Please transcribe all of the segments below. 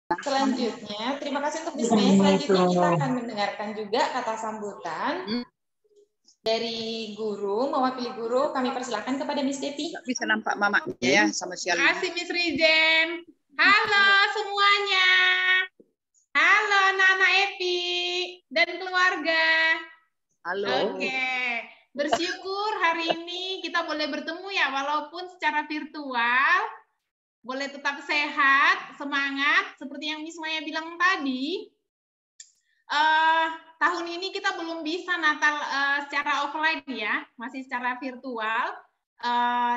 Selanjutnya, terima kasih untuk Bismi. Selanjutnya kita akan mendengarkan juga kata sambutan dari guru, mewakili guru. Kami persilakan kepada Miss Depi. Bisa nampak Mama ya sama sial. Terima kasih Miss Rizen. Halo semuanya. Halo Nana Epi dan keluarga. Halo. Oke. Bersyukur hari ini kita boleh bertemu ya, walaupun secara virtual. Boleh tetap sehat, semangat, seperti yang Miss Maya bilang tadi. Tahun ini kita belum bisa Natal secara offline ya, masih secara virtual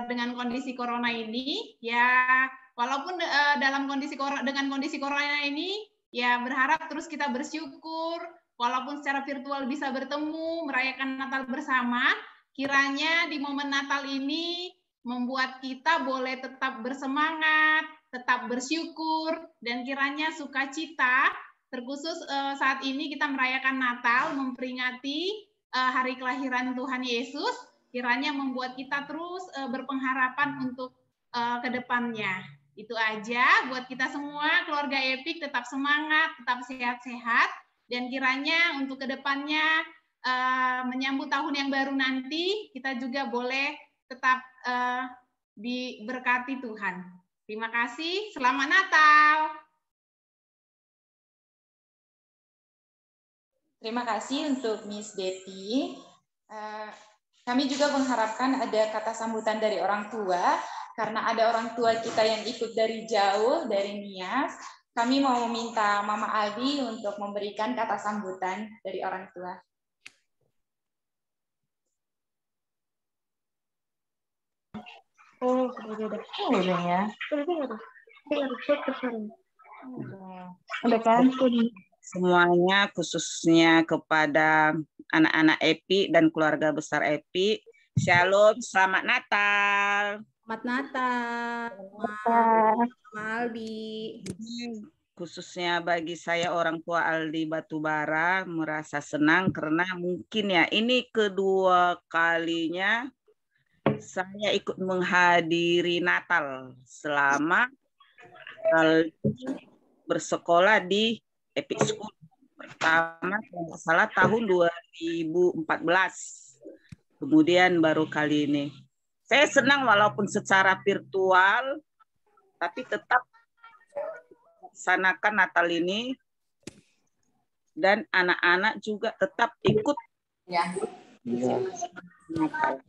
dengan kondisi corona ini. Ya, walaupun dengan kondisi corona ini, ya berharap terus kita bersyukur, walaupun secara virtual bisa bertemu, merayakan Natal bersama. Kiranya di momen Natal ini membuat kita boleh tetap bersemangat, tetap bersyukur, dan kiranya sukacita, terkhusus saat ini kita merayakan Natal, memperingati hari kelahiran Tuhan Yesus, kiranya membuat kita terus berpengharapan untuk ke depannya. Itu aja buat kita semua, keluarga Epic, tetap semangat, tetap sehat-sehat, dan kiranya untuk ke depannya menyambut tahun yang baru nanti, kita juga boleh tetap diberkati Tuhan. Terima kasih. Selamat Natal. Terima kasih untuk Miss Depi. Kami juga mengharapkan ada kata sambutan dari orang tua, karena ada orang tua kita yang ikut dari jauh, dari Nias. Kami mau meminta Mama Aldi untuk memberikan kata sambutan dari orang tua. Udah kan? Semuanya, khususnya kepada anak-anak Epi dan keluarga besar Epi. Shalom, selamat Natal. Selamat Natal, Mama Aldi. Khususnya bagi saya orang tua Aldi Batubara merasa senang karena mungkin ya ini kedua kalinya saya ikut menghadiri Natal selama bersekolah di Epic School. Pertama kalau salah tahun 2014. Kemudian baru kali ini. Saya senang walaupun secara virtual, tapi tetap laksanakan Natal ini. Dan anak-anak juga tetap ikut ya. Natal.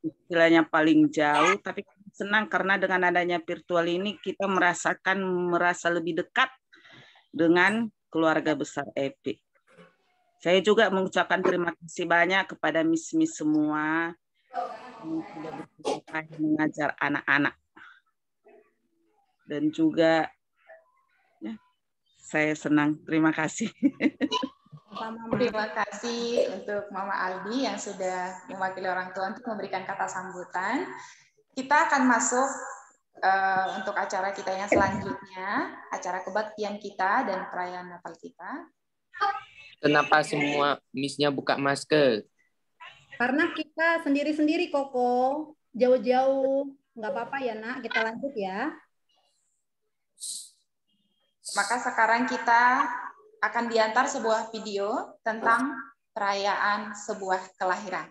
Istilahnya paling jauh, tapi senang karena dengan adanya virtual ini kita merasa lebih dekat dengan keluarga besar Epic. Saya juga mengucapkan terima kasih banyak kepada miss-miss semua yang sudah berusaha mengajar anak-anak. Dan juga ya, saya senang. Terima kasih. Terima kasih untuk Mama Aldi yang sudah mewakili orang tua untuk memberikan kata sambutan. Kita akan masuk untuk acara kita yang selanjutnya, acara kebaktian kita dan perayaan Natal kita. Kenapa semua miss-nya buka masker? Karena kita sendiri-sendiri, Koko. Jauh-jauh. Nggak apa-apa ya, Nak. Kita lanjut ya. Maka sekarang kita akan diantar sebuah video tentang perayaan sebuah kelahiran.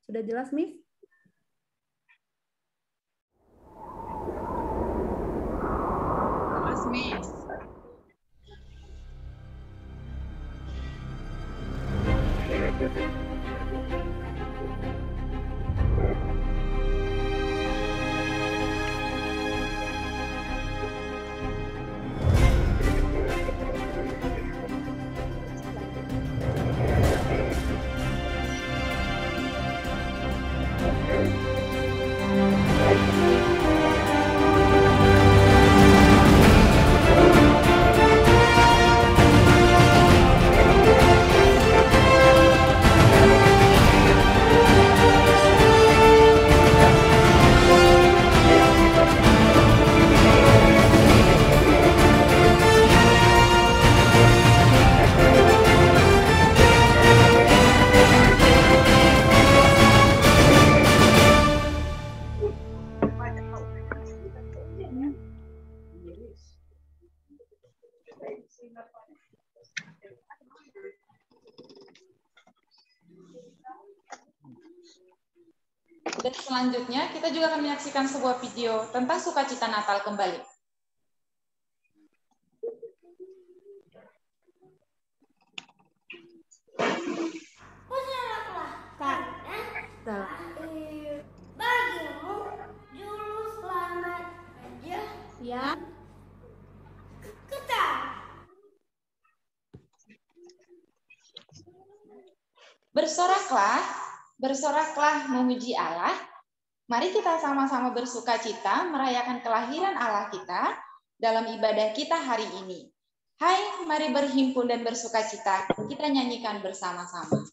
Sudah jelas, Miss? Terus Miss. Dan selanjutnya kita juga akan menyaksikan sebuah video tentang sukacita Natal kembali. Bagimu juru selamat aja ya ketar. Bersoraklah memuji Allah. Mari kita sama-sama bersukacita merayakan kelahiran Allah kita dalam ibadah kita hari ini. Hai, mari berhimpun dan bersukacita. Kita nyanyikan bersama-sama.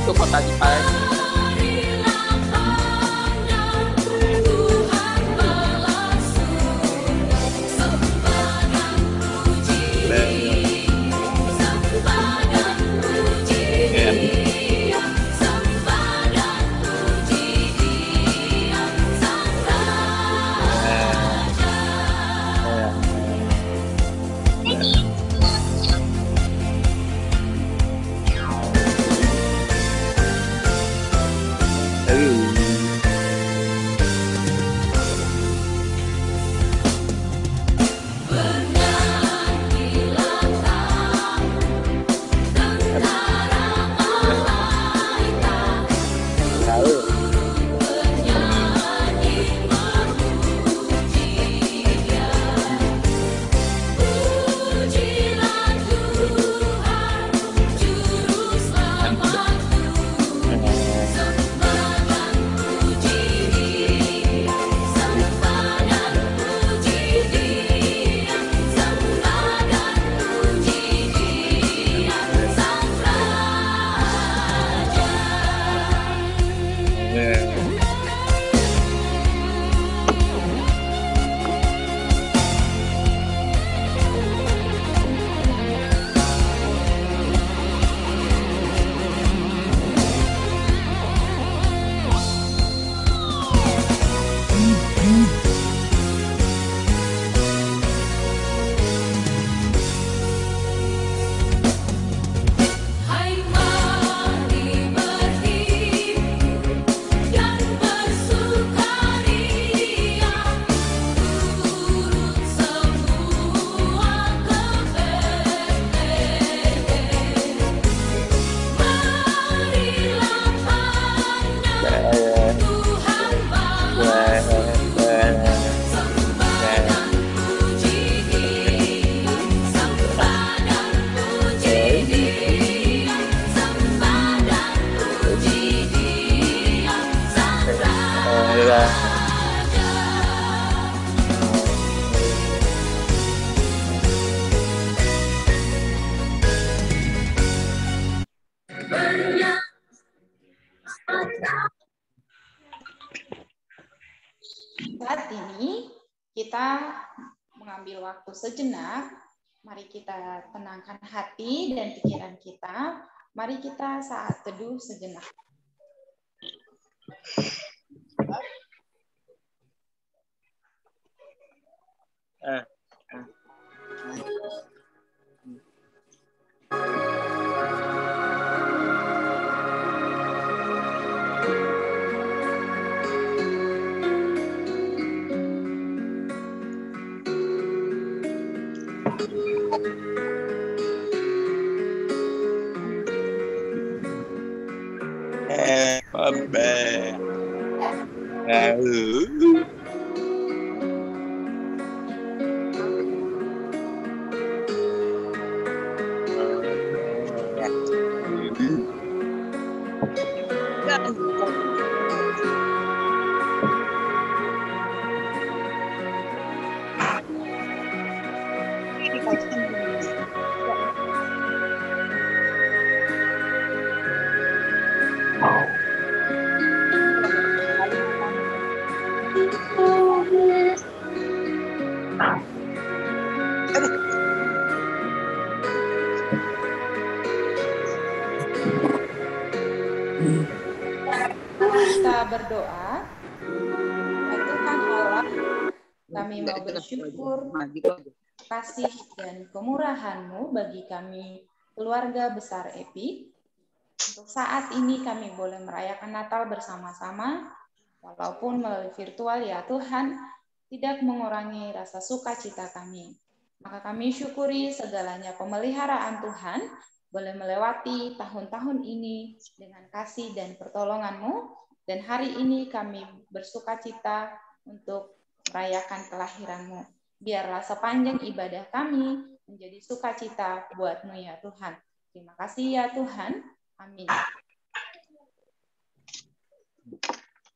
Itu kota di Paris. Saat ini kita mengambil waktu sejenak. Mari kita tenangkan hati dan pikiran kita. Mari kita saat teduh sejenak. Kita berdoa. Ya Tuhan Allah, kami mau bersyukur kasih dan kemurahan-Mu bagi kami keluarga besar EPI. Untuk saat ini kami boleh merayakan Natal bersama-sama, walaupun melalui virtual ya Tuhan, tidak mengurangi rasa sukacita kami. Maka kami syukuri segalanya pemeliharaan Tuhan, boleh melewati tahun-tahun ini dengan kasih dan pertolongan-Mu, dan hari ini kami bersukacita untuk merayakan kelahiran-Mu. Biarlah sepanjang ibadah kami menjadi sukacita buat-Mu ya Tuhan. Terima kasih ya Tuhan. Amin.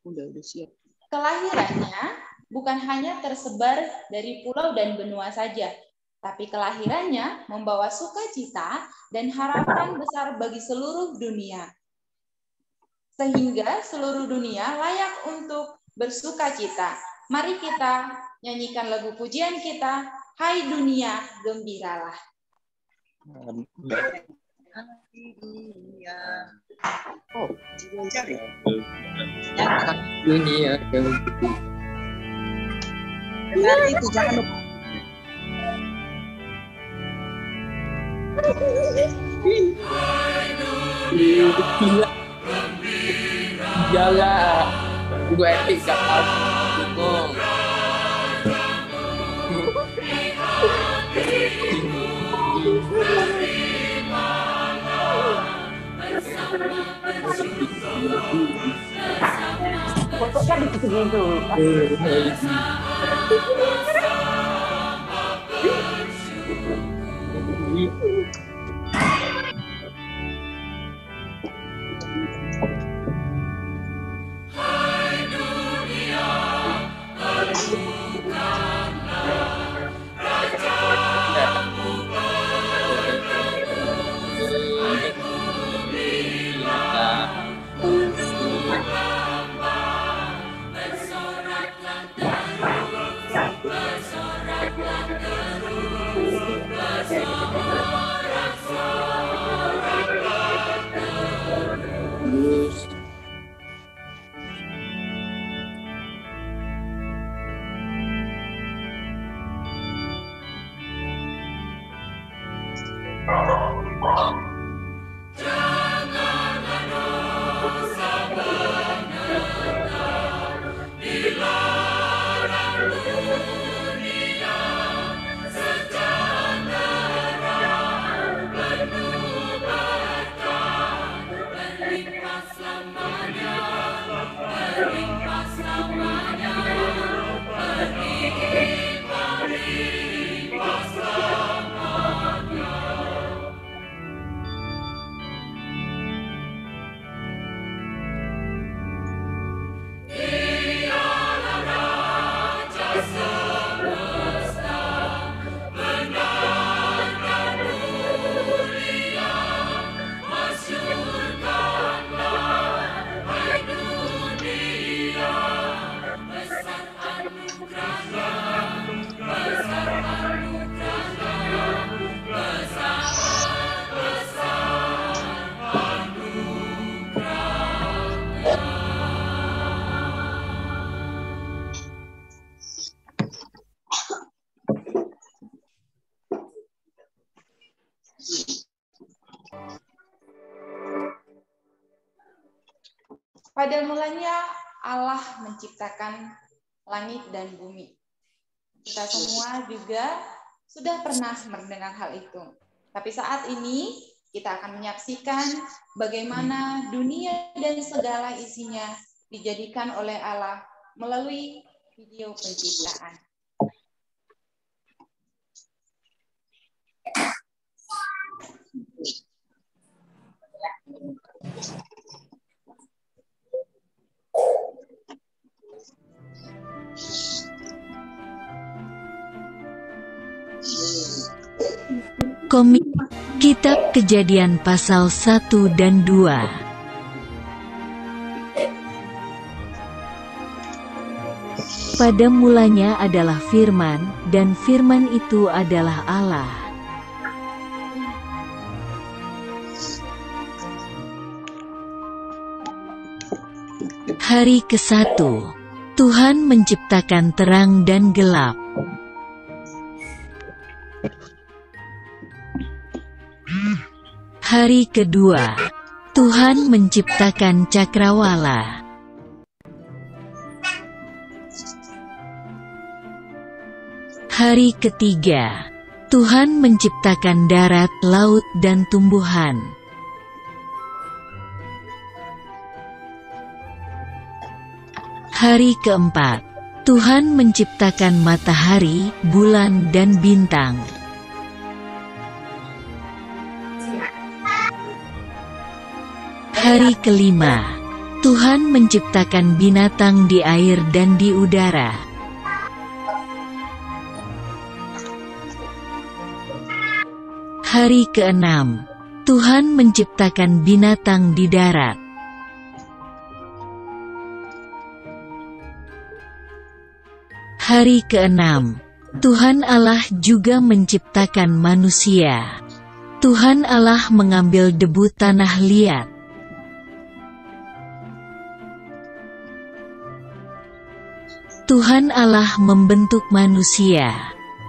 Udah siap. Kelahirannya bukan hanya tersebar dari pulau dan benua saja, tapi kelahirannya membawa sukacita dan harapan besar bagi seluruh dunia. Sehingga seluruh dunia layak untuk bersukacita. Mari kita nyanyikan lagu pujian kita, Hai Dunia, Gembiralah. Dunia. Oh, cari. Dunia Dengar itu jangan lupa. Jalan. Gue epic gak tahu. Fotonya di situ. Pada mulanya Allah menciptakan langit dan bumi. Kita semua juga sudah pernah mendengar hal itu. Tapi saat ini kita akan menyaksikan bagaimana dunia dan segala isinya dijadikan oleh Allah melalui video penciptaan. Komik Kitab Kejadian pasal 1 dan 2. Pada mulanya adalah Firman, dan Firman itu adalah Allah. Hari ke-1. Tuhan menciptakan terang dan gelap. Hari ke-2. Tuhan menciptakan cakrawala. Hari ke-3. Tuhan menciptakan darat, laut, dan tumbuhan. Hari ke-4. Tuhan menciptakan matahari, bulan, dan bintang. Hari ke-5. Tuhan menciptakan binatang di air dan di udara. Hari ke-6. Tuhan menciptakan binatang di darat. Hari ke-6. Tuhan Allah juga menciptakan manusia. Tuhan Allah mengambil debu tanah liat. Tuhan Allah membentuk manusia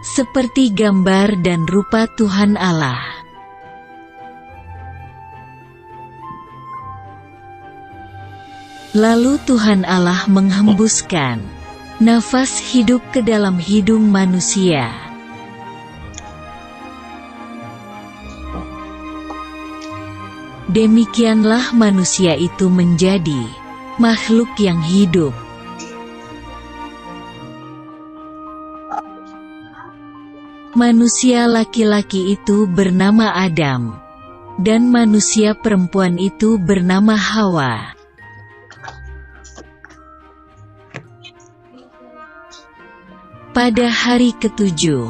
seperti gambar dan rupa Tuhan Allah. Lalu Tuhan Allah menghembuskan nafas hidup ke dalam hidung manusia. Demikianlah manusia itu menjadi makhluk yang hidup. Manusia laki-laki itu bernama Adam, dan manusia perempuan itu bernama Hawa. Pada hari ke-7,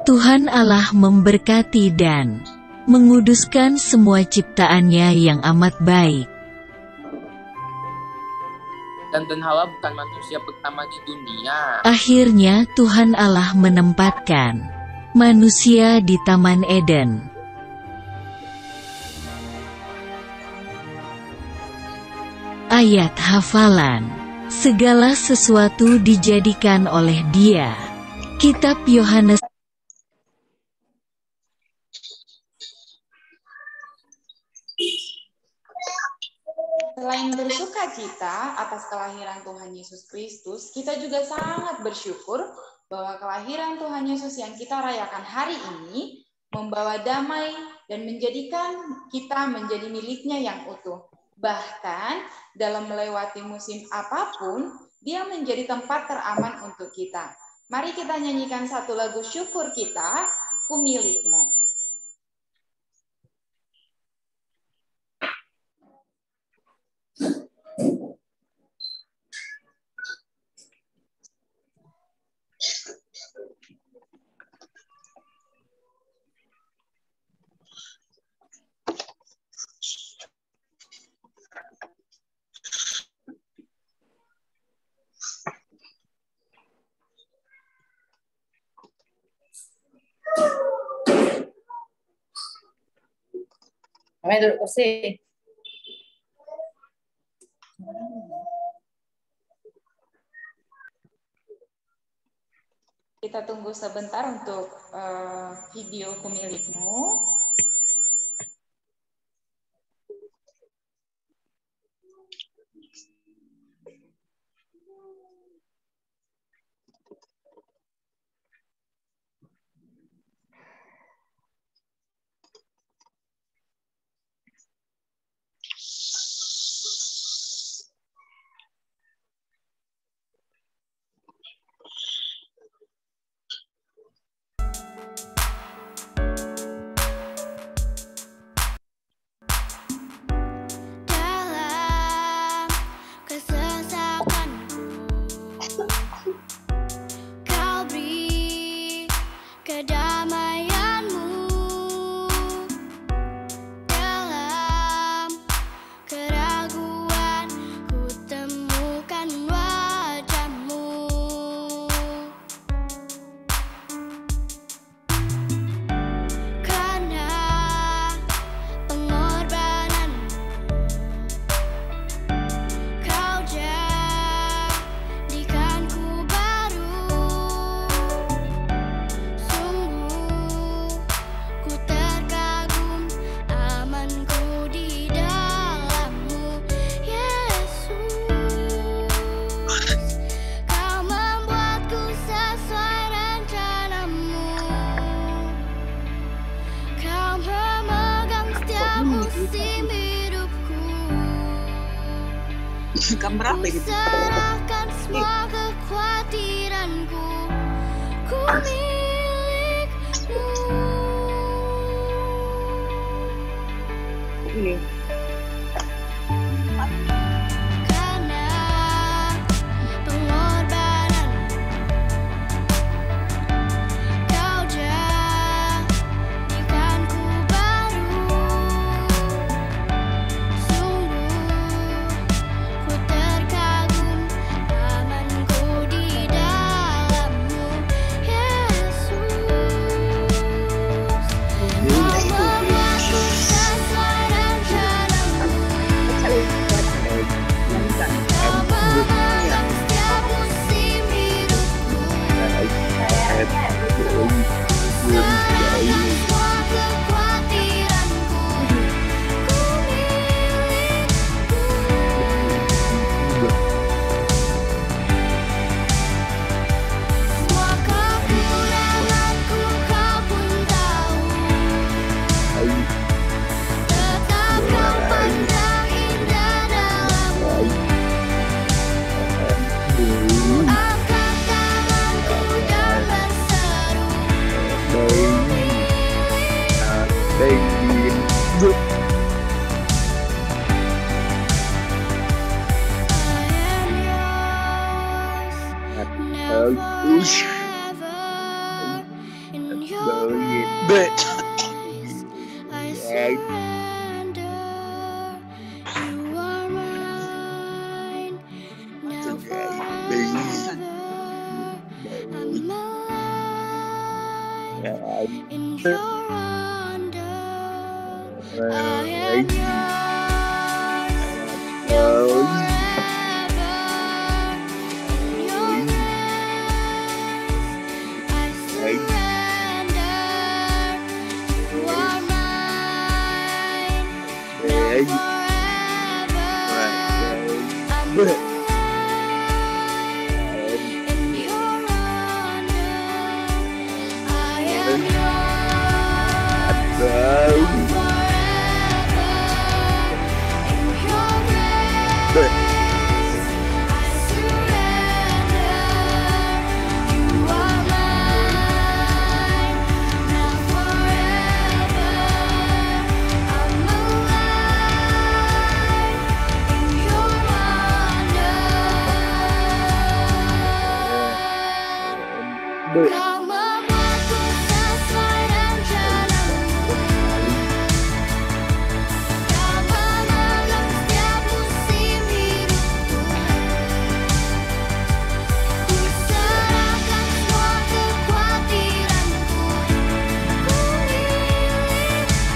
Tuhan Allah memberkati dan menguduskan semua ciptaannya yang amat baik. Dan Hawa bukan manusia pertama di dunia. Akhirnya Tuhan Allah menempatkan manusia di Taman Eden. Ayat hafalan. Segala sesuatu dijadikan oleh Dia. Kitab Yohanes. Selain bersuka cita atas kelahiran Tuhan Yesus Kristus, kita juga sangat bersyukur bahwa kelahiran Tuhan Yesus yang kita rayakan hari ini membawa damai dan menjadikan kita menjadi miliknya yang utuh. Bahkan dalam melewati musim apapun, Dia menjadi tempat teraman untuk kita. Mari kita nyanyikan satu lagu syukur kita, Ku Milikmu. Kami duduk kursi. Kita tunggu sebentar untuk video Ku Milikmu. Kan berapa ini? Serahkan semua kekhawatiranku, ku milikmu. Ini. Karena pengorbanan kau jadikanku baru. Sungguh ku terkagum amanku di dalammu, Yesus. Kau membuatku sesuai rencanamu. Kau memegang setiap musim hidupku. Serahkan semua kekhawatiranku, ku milikmu. Semua kekuranganku kau pun tahu. Tetap kau pandang indah dalammu. Ku angkat tanganku dan berseru, ku milikmu. I am yours, now forever. In your grace, I surrender. You are mine, now forever. I'm alive in your wonder. I am yours, now forever. In your grace, I surrender. You are mine, now forever. I'm alive in your wonder. I am yours, now forever. In your grace, I surrender. You are mine, now forever. I'm alive in your wonder. Kau membuatku sesuai rencanamu. Kau memegang setiap musim hidupku. Ku serahkan semua kekhawatiranku, ku milikmu.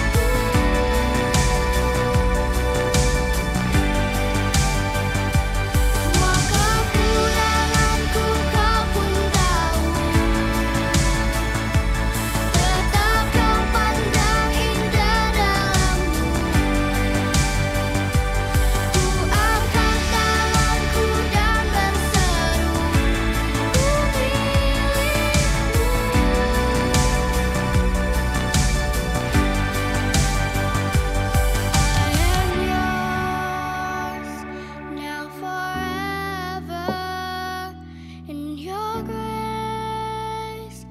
Semua kekuranganku kau pun tahu. Tetap kau pandang indah dalammu. Ku angkat tanganku dan berseru, ku milikmu. I am yours, now forever. In your grace,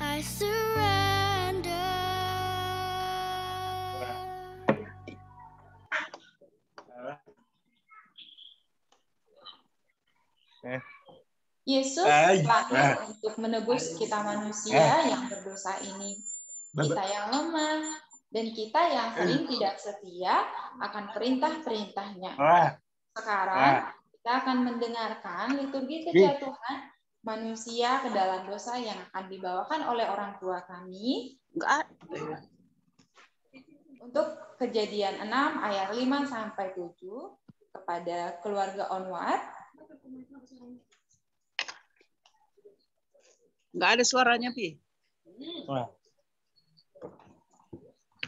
I surrender. Yesus lahir untuk menebus kita manusia yang berdosa ini. Kita yang lemah dan kita yang sering tidak setia akan perintah-perintahnya. Sekarang kita akan mendengarkan liturgi kejatuhan manusia ke dalam dosa yang akan dibawakan oleh orang tua kami. Untuk Kejadian 6 ayat 5 sampai 7 kepada keluarga Onward. Nggak ada suaranya, Pi.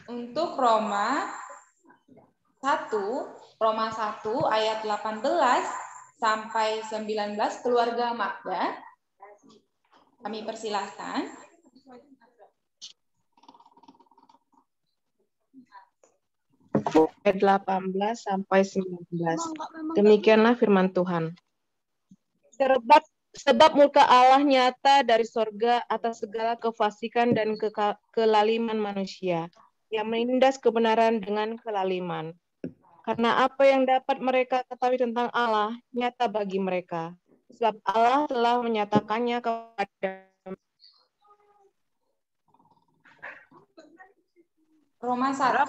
Untuk Roma 1 ayat 18 sampai 19 keluarga Magda. Kami persilahkan. ayat 18 sampai 19. Demikianlah firman Tuhan. Sebab muka Allah nyata dari sorga atas segala kefasikan dan kelaliman manusia, yang menindas kebenaran dengan kelaliman. Karena apa yang dapat mereka ketahui tentang Allah, nyata bagi mereka. Sebab Allah telah menyatakannya kepada Roma 1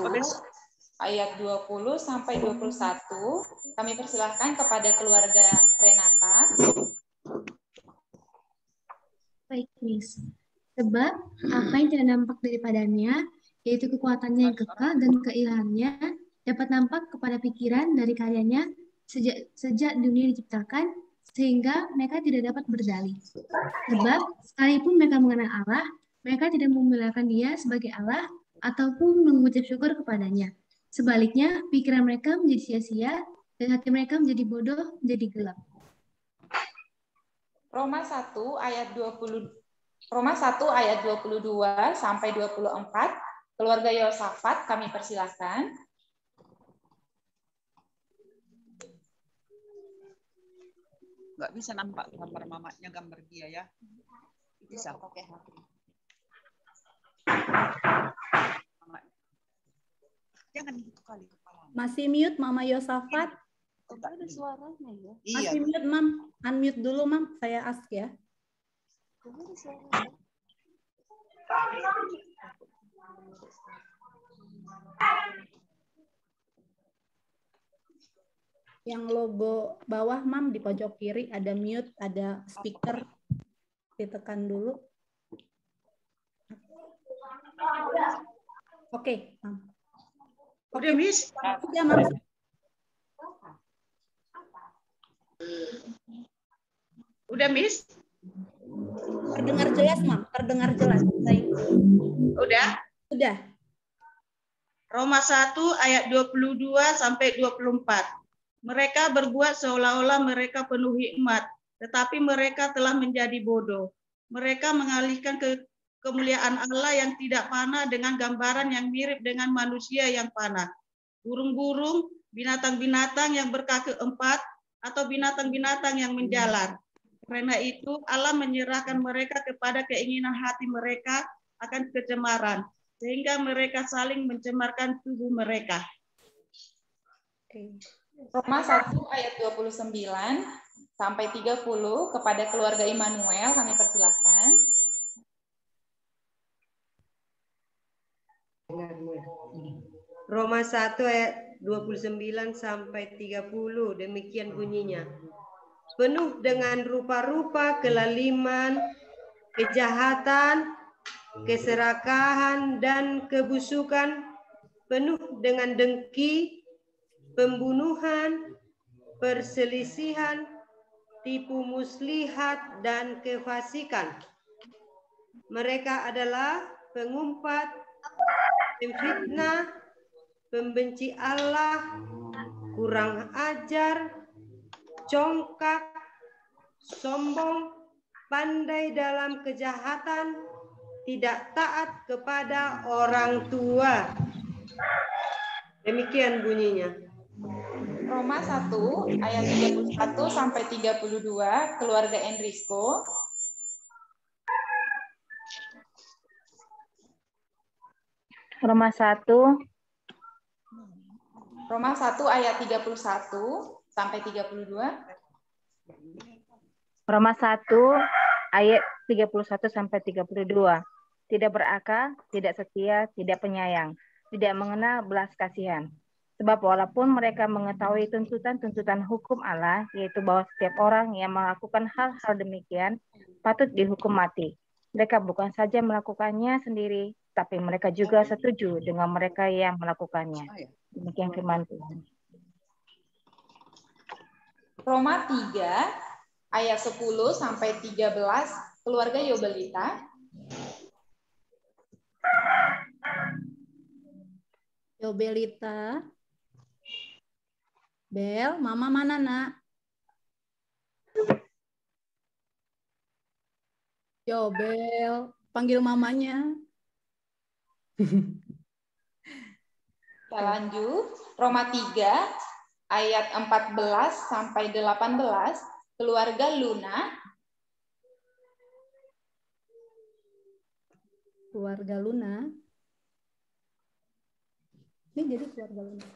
ayat 20 sampai 21. Kami persilahkan kepada keluarga Renata. Baik, Miss. Sebab apa yang tidak nampak daripadanya, yaitu kekuatannya yang kekal dan keilahannya, dapat nampak kepada pikiran dari karyanya sejak dunia diciptakan, sehingga mereka tidak dapat berdalih. Sebab sekalipun mereka mengenal Allah, mereka tidak memuliakan Dia sebagai Allah ataupun mengucap syukur kepadanya. Sebaliknya, pikiran mereka menjadi sia-sia dan hati mereka menjadi bodoh, menjadi gelap. Roma 1 ayat 22 sampai 24. Keluarga Yosafat, kami persilahkan. Nggak bisa nampak gambar mamanya, gambar dia ya. Bisa. Jangan gitu kali kepala. Masih mute Mama Yosafat? Ada suaranya ya. Masih mute, Mam. Unmute dulu, Mam. Saya ask ya. Ada suaranya. Yang logo bawah, Mam, di pojok kiri ada mute, ada speaker. Ditekan dulu. Oke, Mam. Udah, Miss? Udah, Mam. Udah, Miss? Terdengar jelas, Mam. Terdengar jelas. Udah? Udah. Roma 1 ayat 22 sampai 24. Mereka berbuat seolah-olah mereka penuh hikmat, tetapi mereka telah menjadi bodoh. Mereka mengalihkan kemuliaan Allah yang tidak fana dengan gambaran yang mirip dengan manusia yang fana. Burung-burung, binatang-binatang yang berkaki empat, atau binatang-binatang yang menjalar. Karena itu Allah menyerahkan mereka kepada keinginan hati mereka akan kecemaran, sehingga mereka saling mencemarkan tubuh mereka. Roma 1 ayat 29 sampai 30 kepada keluarga Immanuel, kami persilahkan. Roma 1 ayat 29 sampai 30, demikian bunyinya. Penuh dengan rupa-rupa kelaliman, kejahatan, keserakahan, dan kebusukan, penuh dengan dengki, pembunuhan, perselisihan, tipu muslihat, dan kefasikan. Mereka adalah pengumpat, pemfitnah, pembenci Allah, kurang ajar, congkak, sombong, pandai dalam kejahatan, tidak taat kepada orang tua. Demikian bunyinya. Roma 1 ayat 31 sampai 32, keluarga Enrisco. Roma 1 ayat 31 sampai 32. Roma 1 ayat 31 sampai 32. Tidak berakal, tidak setia, tidak penyayang, tidak mengenal belas kasihan. Sebab walaupun mereka mengetahui tuntutan-tuntutan hukum Allah, yaitu bahwa setiap orang yang melakukan hal-hal demikian patut dihukum mati. Mereka bukan saja melakukannya sendiri, tapi mereka juga setuju dengan mereka yang melakukannya. Demikian firman Tuhan. Roma 3 ayat 10 sampai 13, keluarga Yobelita. Yobelita. Bel, mama mana, Nak? Yobel, panggil mamanya. Kita lanjut. Roma 3 ayat 14 sampai 18. Keluarga Luna. Keluarga Luna. Ini jadi keluarga Luna.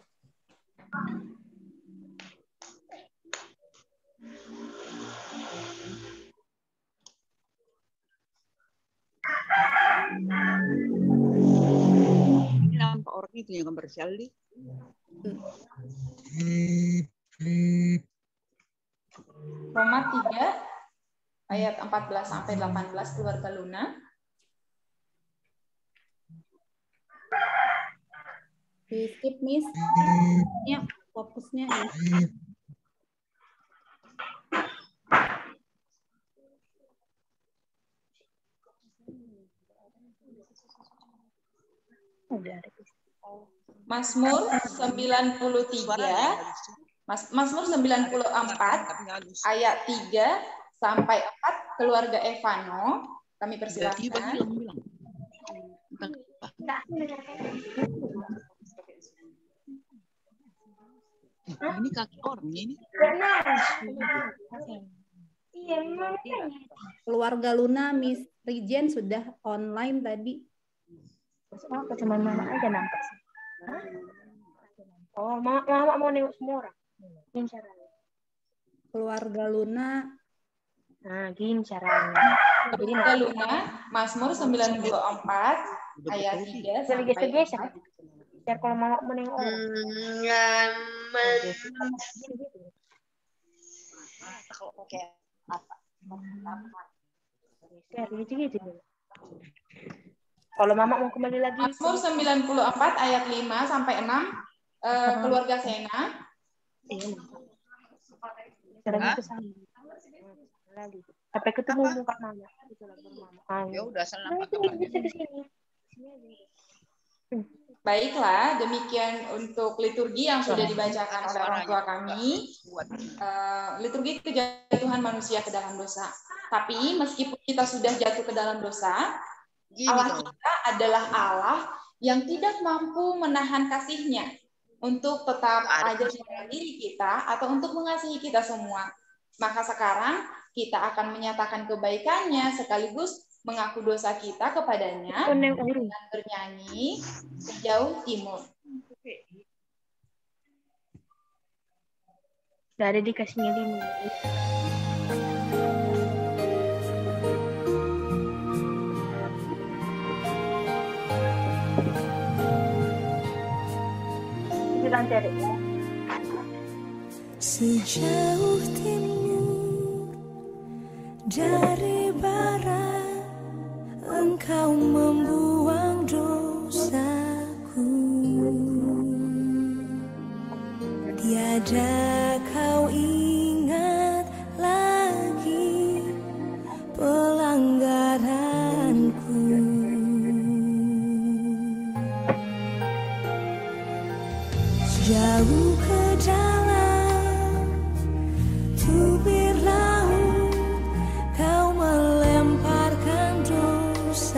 Ini nampak orang itu yang gambar Shaldi. Roma 3 ayat 14 sampai 18 keluarga Luna. Di skip, Miss. Ya, fokusnya ya. Mazmur 93, Mazmur 94 ayat 3 sampai 4 keluarga Evano. Kami persilahkan. Ini kaki orangnya ini. Keluarga Luna, Miss Rijen sudah online tadi. Oh, cuma mama aja nampak sih. Oh, mama mau nengok semua orang. Gini caranya. Keluarga Luna. Nah, gini caranya. Keluarga Luna, Mazmur 94 ayat 3 sampai 4. Biar kalau mama mau nengok orang. Kalau pakai apa? Gitu. Kalau mama mau kembali lagi. Mazmur 94 ayat 5 sampai 6 keluarga Sena. Sampai ketemu muka mama. Ya udah senang. Baiklah, demikian untuk liturgi yang sudah dibacakan oleh orang tua kami. Liturgi kejatuhan manusia ke dalam dosa. Tapi meskipun kita sudah jatuh ke dalam dosa, Allah kita adalah Allah yang tidak mampu menahan kasih-Nya untuk tetap ada di dalam diri kita atau untuk mengasihi kita semua. Maka sekarang kita akan menyatakan kebaikan-Nya sekaligus mengaku dosa kita kepadanya dengan bernyanyi Sejauh Timur. Sudah ada dikasihnya 5 menit. Sejauh timur dari barat, Engkau membuang dosaku. Tiada Kau ingat lagi pelanggaranku. Jauh ke dalam tubir laut, Kau melemparkan dosaku.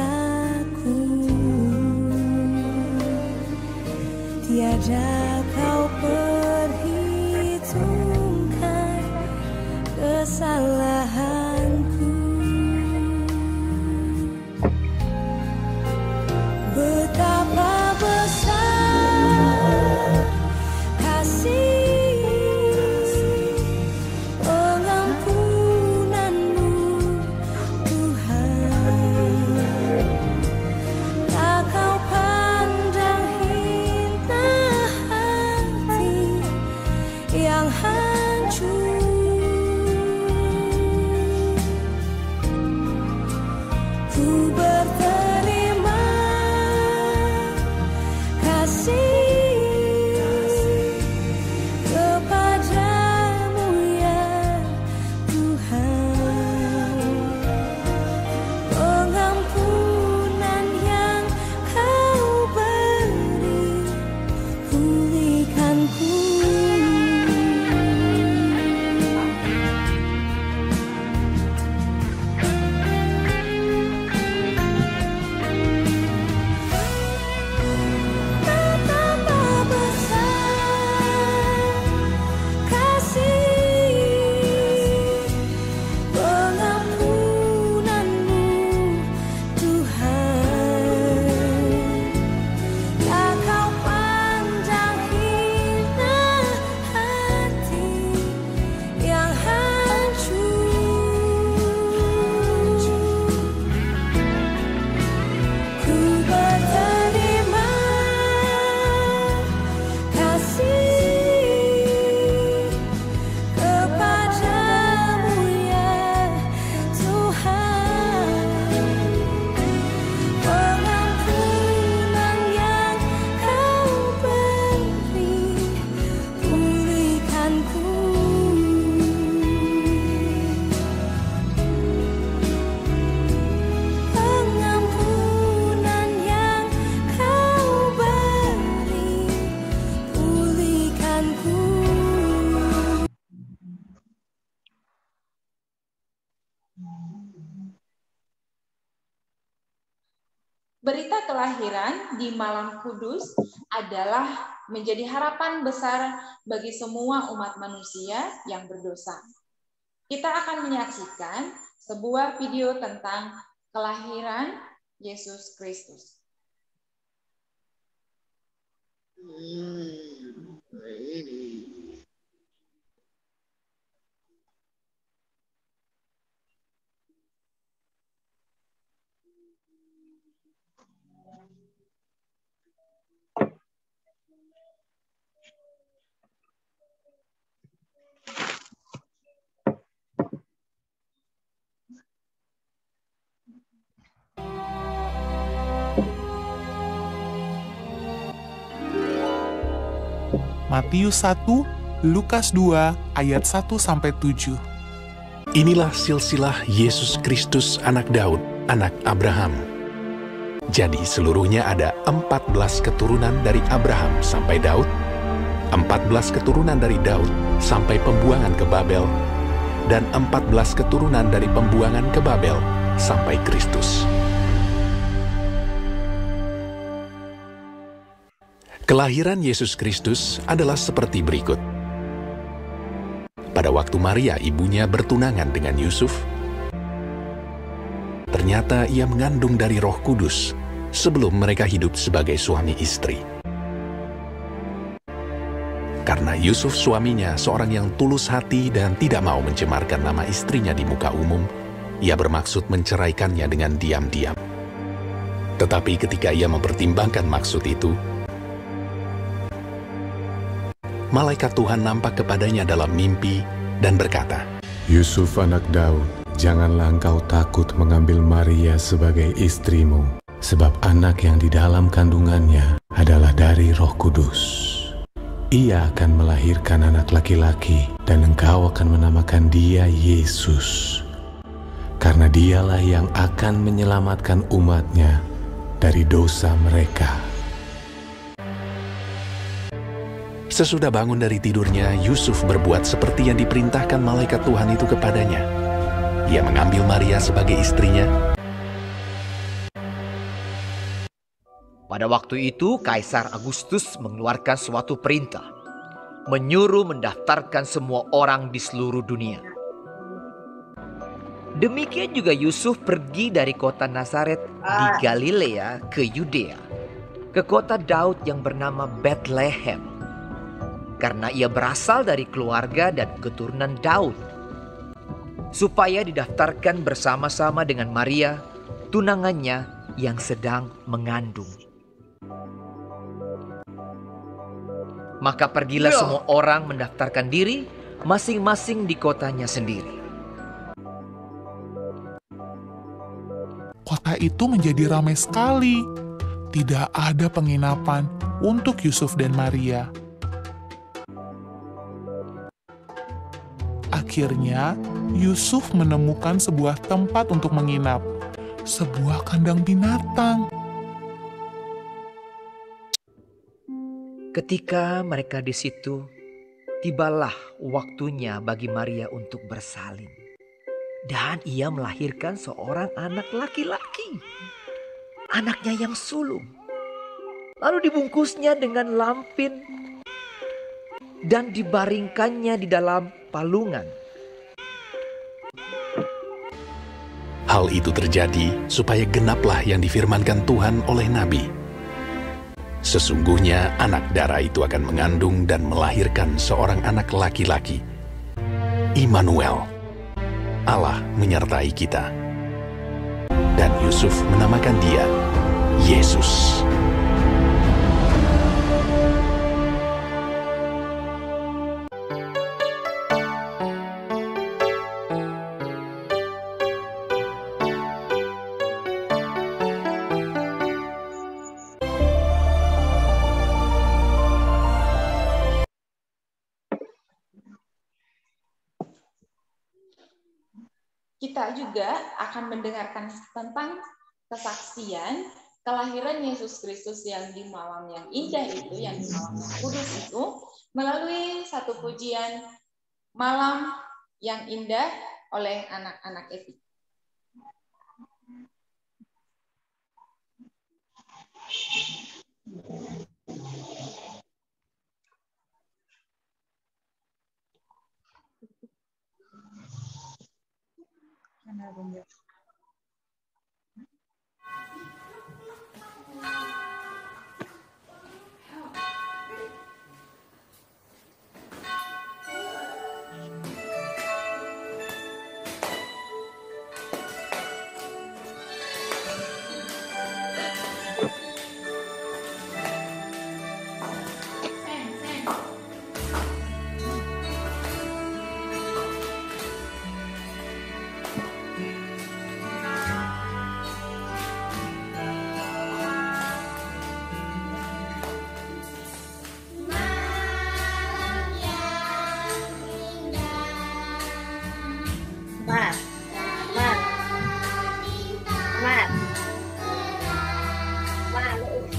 Tiada Kau perhitungkan kesalahanku. Betapa besar kasih pengampunanmu, Tuhan. Tak Kau pandang hina Berita kelahiran di malam kudus adalah menjadi harapan besar bagi semua umat manusia yang berdosa. Kita akan menyaksikan sebuah video tentang kelahiran Yesus Kristus. Matius 1, Lukas 2, ayat 1-7. Inilah silsilah Yesus Kristus anak Daud, anak Abraham. Jadi seluruhnya ada 14 keturunan dari Abraham sampai Daud, 14 keturunan dari Daud sampai pembuangan ke Babel, dan 14 keturunan dari pembuangan ke Babel sampai Kristus. Kelahiran Yesus Kristus adalah seperti berikut. Pada waktu Maria ibunya bertunangan dengan Yusuf, ternyata ia mengandung dari Roh Kudus sebelum mereka hidup sebagai suami istri. Karena Yusuf suaminya seorang yang tulus hati dan tidak mau mencemarkan nama istrinya di muka umum, ia bermaksud menceraikannya dengan diam-diam. Tetapi ketika ia mempertimbangkan maksud itu, malaikat Tuhan nampak kepadanya dalam mimpi dan berkata, Yusuf anak Daud, janganlah engkau takut mengambil Maria sebagai istrimu, sebab anak yang di dalam kandungannya adalah dari Roh Kudus. Ia akan melahirkan anak laki-laki dan engkau akan menamakan dia Yesus, karena dialah yang akan menyelamatkan umatnya dari dosa mereka. Sesudah bangun dari tidurnya, Yusuf berbuat seperti yang diperintahkan malaikat Tuhan itu kepadanya. Ia mengambil Maria sebagai istrinya. Pada waktu itu, Kaisar Agustus mengeluarkan suatu perintah, menyuruh mendaftarkan semua orang di seluruh dunia. Demikian juga Yusuf pergi dari kota Nazaret di Galilea ke Yudea, ke kota Daud yang bernama Bethlehem, karena ia berasal dari keluarga dan keturunan Daud, supaya didaftarkan bersama-sama dengan Maria, tunangannya yang sedang mengandung. Maka pergilah semua orang mendaftarkan diri, masing-masing di kotanya sendiri. Kota itu menjadi ramai sekali. Tidak ada penginapan untuk Yusuf dan Maria. Akhirnya, Yusuf menemukan sebuah tempat untuk menginap, sebuah kandang binatang. Ketika mereka di situ, tibalah waktunya bagi Maria untuk bersalin. Dan ia melahirkan seorang anak laki-laki, anaknya yang sulung. Lalu dibungkusnya dengan lampin dan dibaringkannya di dalam palungan. Hal itu terjadi supaya genaplah yang difirmankan Tuhan oleh Nabi. Sesungguhnya anak darah itu akan mengandung dan melahirkan seorang anak laki-laki. Immanuel, Allah menyertai kita. Dan Yusuf menamakan dia Yesus. Kita juga akan mendengarkan tentang kesaksian kelahiran Yesus Kristus yang di malam yang indah itu, yang di malam yang kudus itu, melalui satu pujian Malam yang Indah oleh anak-anak Epi.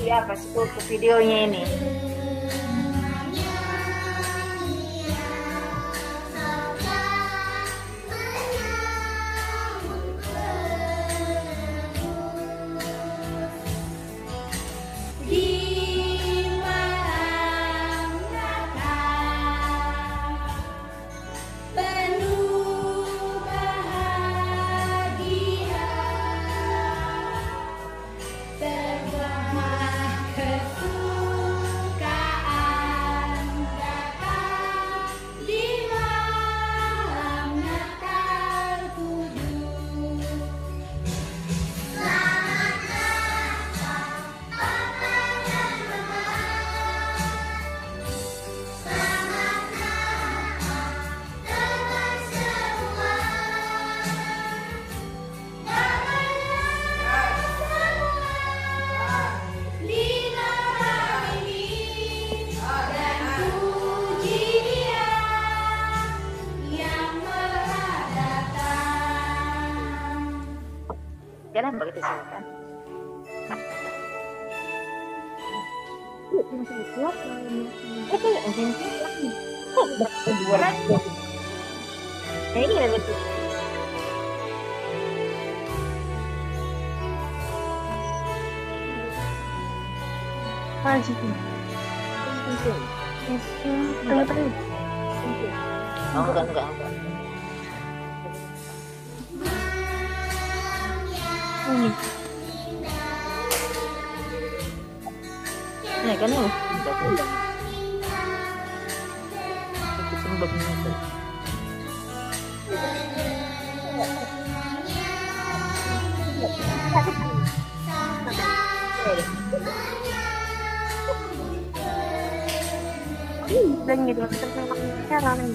Siapa sih ke videonya ini? Kenapa begitu silakan? Ini ada betul. Enggak. Này cái này dan gitu cara nih.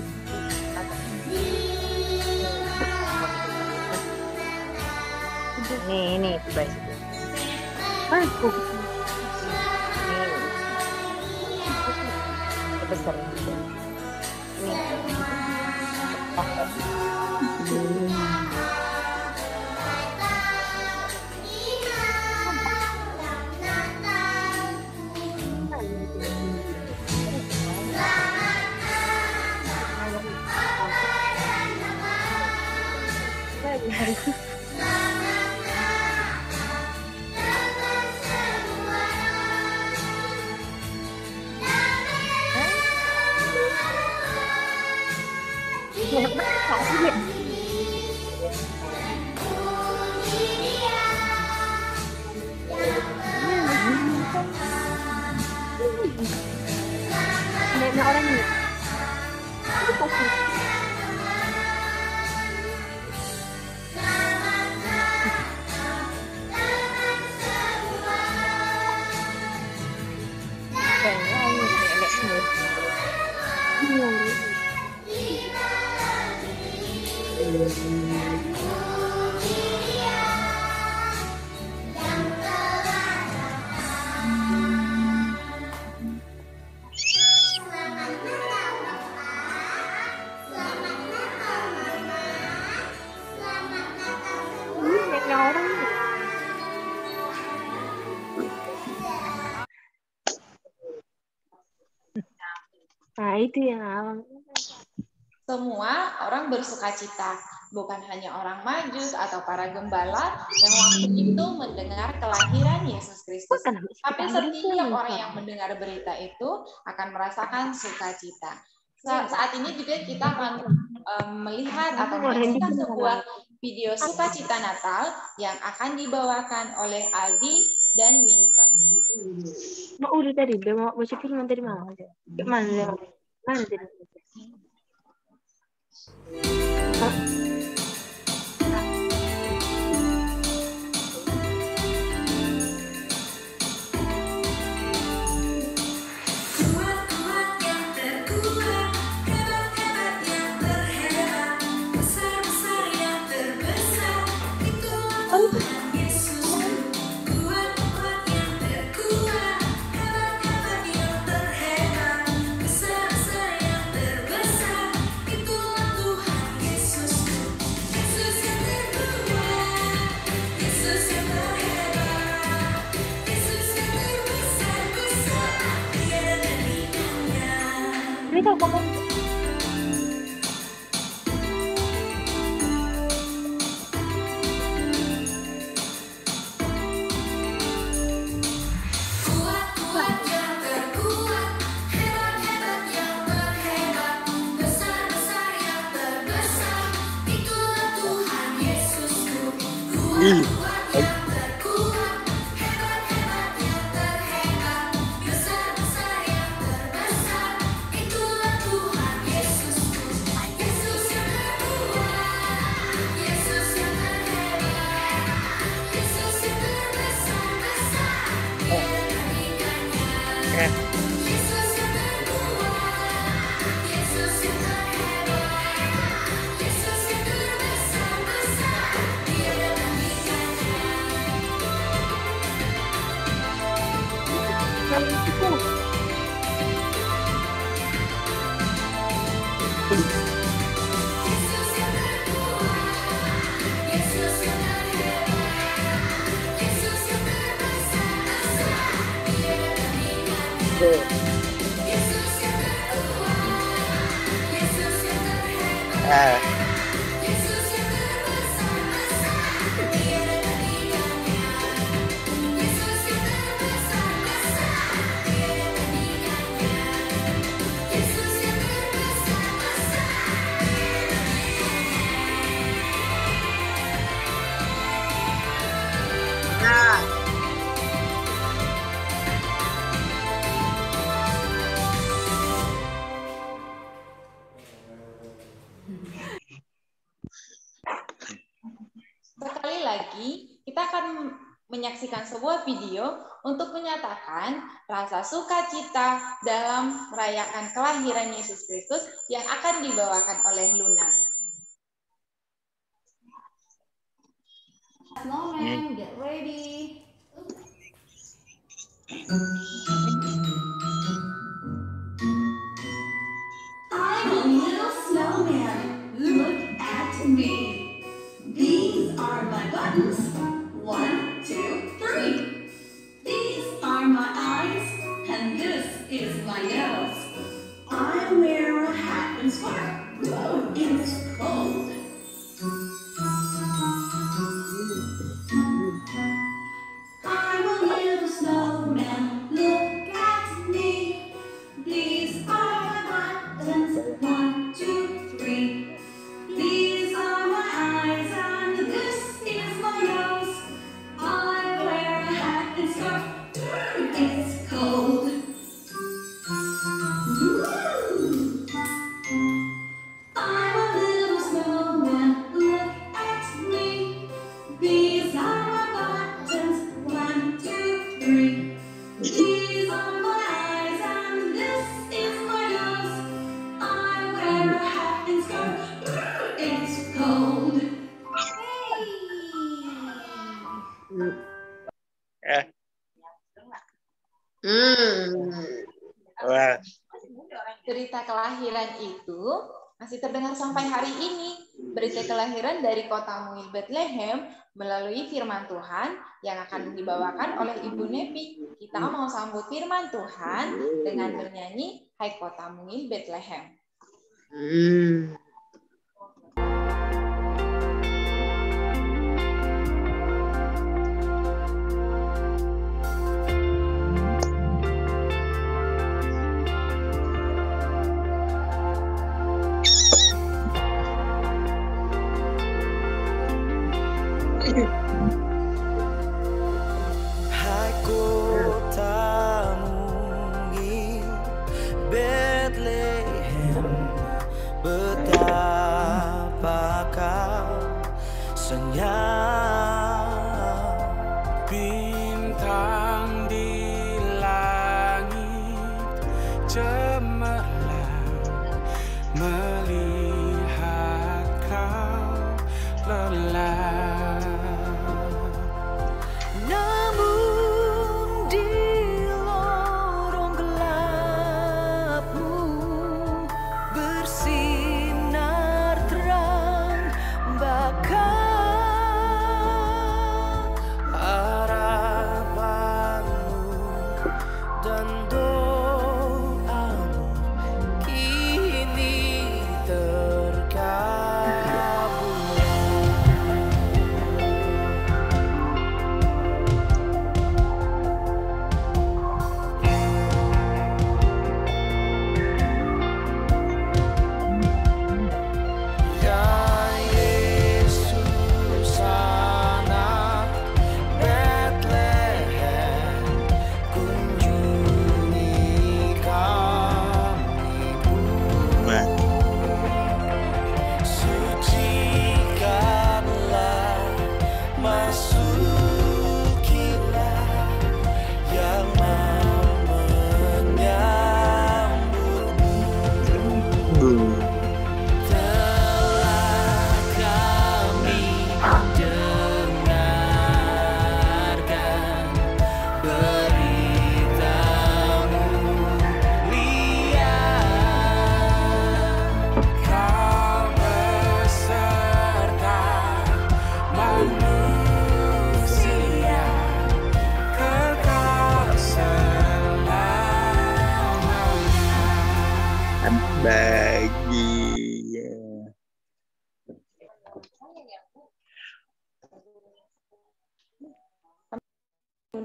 Ini guys. Aku besar ini. Orang ini. Nah, itu yang semua orang bersukacita, bukan hanya orang Majus atau para gembala yang waktu itu mendengar kelahiran Yesus Kristus. Tapi setiap orang yang mendengar berita itu akan merasakan sukacita. Saat ini juga kita akan melihat atau menyaksikan sebuah video sukacita Natal yang akan dibawakan oleh Aldi dan Winston. Udah tadi, mau baca firman tadi mana? Mana tadi? Sekali lagi, kita akan menyaksikan sebuah video untuk menyatakan rasa sukacita dalam merayakan kelahiran Yesus Kristus yang akan dibawakan oleh Luna. Snowman, get ready. I'm a little snowman. Look at me. These are my buttons. 1, 2, 3. These are my eyes, and this is my nose. I wear a hat and scarf. Whoa, it's cold. I'm a little snowman. Look at me. These are my buttons. 1, 2, 3. These are my eyes, and this is my nose. I wear a hat and scarf. It's cold. I'm a little snowman. Look at me. These are my buttons. 1, 2, 3. These are my eyes, and this is my nose. I wear a hat and scarf. It's cold. Berita kelahiran itu masih terdengar sampai hari ini. Berita kelahiran dari kota Mungil Bethlehem melalui firman Tuhan yang akan dibawakan oleh Ibu Nepi. Kita mau sambut firman Tuhan dengan bernyanyi Hai Kota Mungil Bethlehem.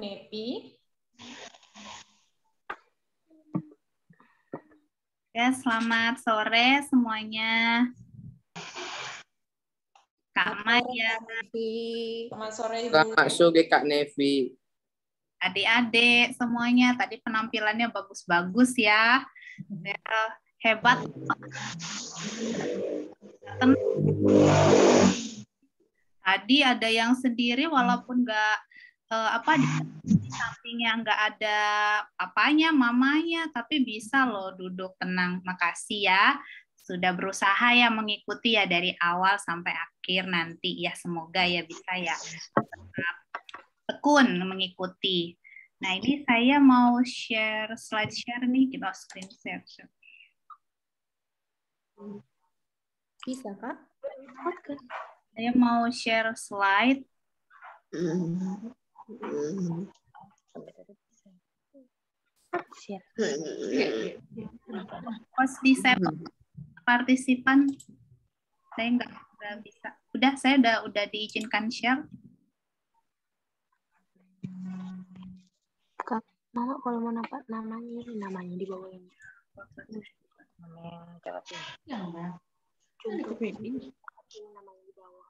Nepi. Ya, selamat sore semuanya. Kak Maya. Selamat sore Ibu. Selamat sore Kak Nevi. Adik-adik semuanya, tadi penampilannya bagus-bagus ya. Hebat. Tadi ada yang sendiri walaupun nggak di sampingnya nggak ada papanya, mamanya, tapi bisa loh duduk tenang. Makasih ya. Sudah berusaha ya mengikuti ya dari awal sampai akhir nanti ya, semoga ya bisa ya tetap tekun mengikuti. Nah, ini saya mau share slide share nih, kita screen share. Bisa, Kak? Saya mau share slide. Pas di partisipan saya nggak bisa. Udah, saya udah diizinkan share. Kak, Mama kalau mau nampak namanya di bawah ini. Cukup ini. Namanya di bawah.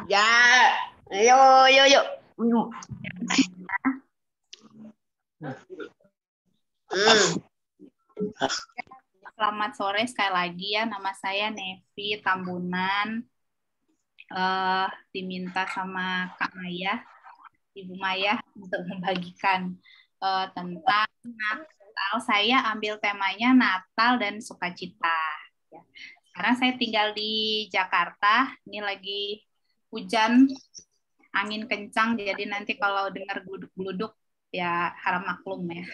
Ya, ayo. Selamat sore sekali lagi ya, nama saya Nevi Tambunan. Diminta sama Kak Maya, Ibu Maya untuk membagikan tentang Natal. Saya ambil temanya Natal dan Sukacita. Ya. Sekarang saya tinggal di Jakarta. Ini lagi hujan, angin kencang. Jadi nanti kalau dengar gluduk-gluduk ya harap maklum ya.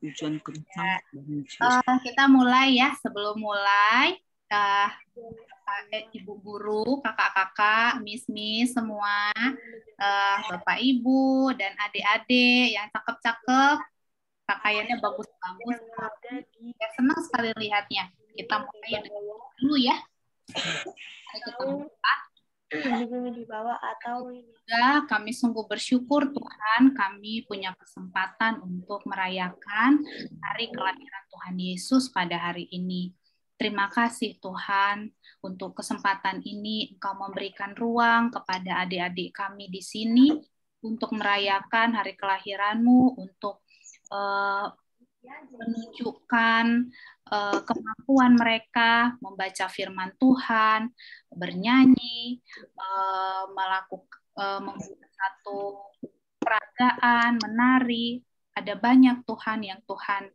Hujan kencang. Kita mulai ya. Sebelum mulai, Ibu guru, kakak-kakak, miss-miss semua, Bapak Ibu dan adik-adik yang cakep-cakep, pakaiannya bagus-bagus. Ya, senang sekali lihatnya. Kita mulai dulu ya. Mari kita buka. Di bawah atau ini. Ya, kami sungguh bersyukur Tuhan, kami punya kesempatan untuk merayakan hari kelahiran Tuhan Yesus pada hari ini. Terima kasih Tuhan untuk kesempatan ini Engkau memberikan ruang kepada adik-adik kami di sini untuk merayakan hari kelahiran-Mu, untuk menunjukkan kemampuan mereka membaca firman Tuhan, bernyanyi, membuat satu peragaan, menari. Ada banyak Tuhan yang Tuhan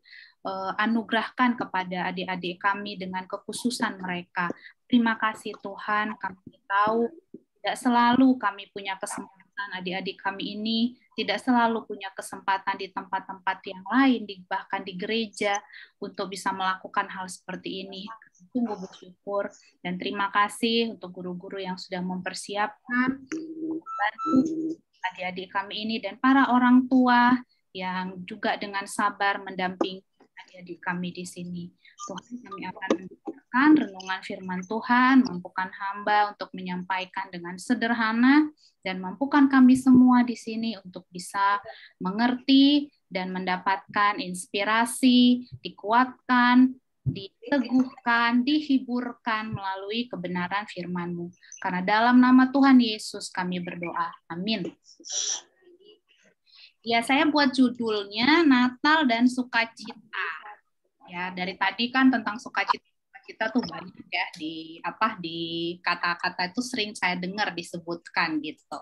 anugerahkan kepada adik-adik kami dengan kekhususan mereka. Terima kasih Tuhan, kami tahu tidak selalu kami punya kesempatan, adik-adik kami ini tidak selalu punya kesempatan di tempat-tempat yang lain, bahkan di gereja, untuk bisa melakukan hal seperti ini. Sungguh bersyukur dan terima kasih untuk guru-guru yang sudah mempersiapkan, membantu adik-adik kami ini, dan para orang tua yang juga dengan sabar mendampingi adik-adik kami di sini. Tuhan, kami akan mendengarkan renungan firman Tuhan, mampukan hamba untuk menyampaikan dengan sederhana, dan mampukan kami semua di sini untuk bisa mengerti dan mendapatkan inspirasi, dikuatkan, diteguhkan, dihiburkan melalui kebenaran firman-Mu. Karena dalam nama Tuhan Yesus kami berdoa. Amin. Ya, saya buat judulnya Natal dan Sukacita. Ya, dari tadi kan tentang sukacita tuh banyak ya di kata-kata itu sering saya dengar disebutkan gitu.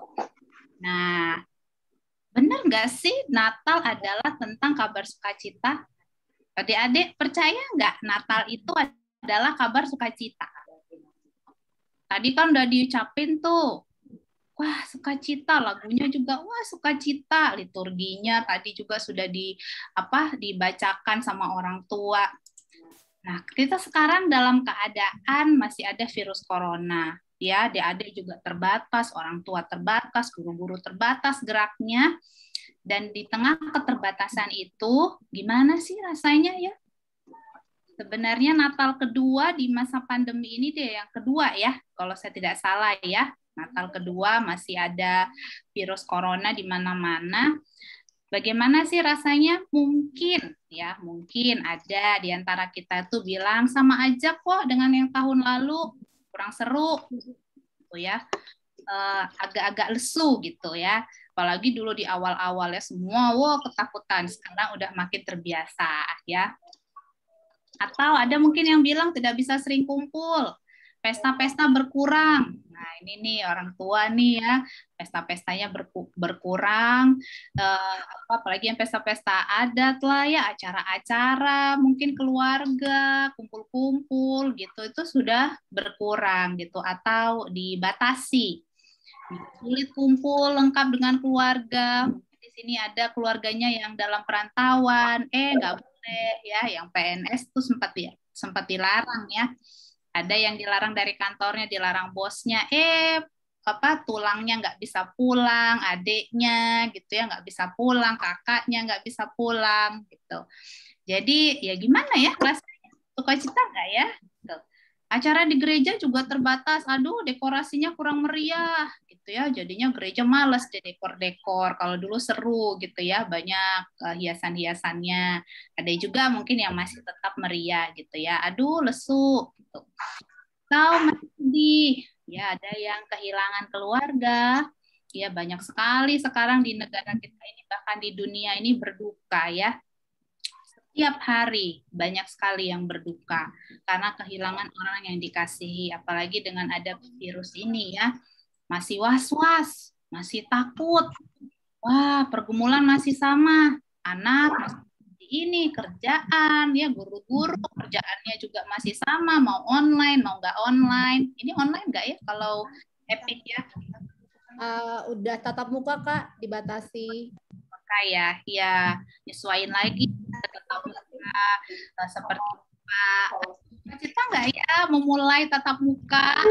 Nah, benar nggak sih Natal adalah tentang kabar sukacita? Adik-adik percaya nggak Natal itu adalah kabar sukacita? Tadi kan udah diucapin tuh. Wah, sukacita, lagunya juga wah sukacita, liturginya tadi juga sudah dibacakan sama orang tua. Nah, kita sekarang dalam keadaan masih ada virus corona. Ya, adik-adik juga terbatas, orang tua terbatas, guru-guru terbatas geraknya. Dan di tengah keterbatasan itu, gimana sih rasanya ya? Sebenarnya Natal kedua di masa pandemi ini dia yang kedua ya, kalau saya tidak salah ya. Natal kedua masih ada virus corona di mana-mana. Bagaimana sih rasanya? Mungkin ya, mungkin ada di antara kita tuh bilang sama aja kok dengan yang tahun lalu, kurang seru gitu ya. Agak-agak lesu gitu ya. Apalagi dulu di awal-awal ya semua ketakutan, sekarang udah makin terbiasa ya. Atau ada mungkin yang bilang tidak bisa sering kumpul, pesta-pesta berkurang. Nah ini nih orang tua nih ya, pesta-pestanya berkurang, apalagi yang pesta-pesta adat lah ya, acara-acara, mungkin keluarga, kumpul-kumpul gitu, itu sudah berkurang gitu, atau dibatasi. Sulit kumpul lengkap dengan keluarga. Di sini ada keluarganya yang dalam perantauan, nggak boleh ya. Yang PNS tuh sempat dilarang ya. Ada yang dilarang dari kantornya, dilarang bosnya. Tulangnya nggak bisa pulang, adiknya gitu ya nggak bisa pulang, kakaknya nggak bisa pulang gitu. Jadi ya gimana ya rasanya? Sukacita nggak ya? Gitu. Acara di gereja juga terbatas, aduh dekorasinya kurang meriah gitu ya, jadinya gereja malas deh dekor-dekor. Kalau dulu seru gitu ya, banyak hiasan-hiasannya. Ada juga mungkin yang masih tetap meriah gitu ya, aduh lesu gitu. Atau masih sedih, ya ada yang kehilangan keluarga, ya banyak sekali sekarang di negara kita ini, bahkan di dunia ini berduka ya. Setiap hari banyak sekali yang berduka karena kehilangan orang yang dikasihi, apalagi dengan ada virus ini ya. Masih was-was, masih takut. Wah, pergumulan masih sama. Anak masih ini, kerjaan, ya guru-guru kerjaannya juga masih sama, mau online, mau nggak online. Ini online nggak ya kalau Epic ya? Udah tatap muka Kak, dibatasi. Kayak ya nyesuaiin lagi tatap muka seperti Pak. Cita nggak ya memulai tatap muka?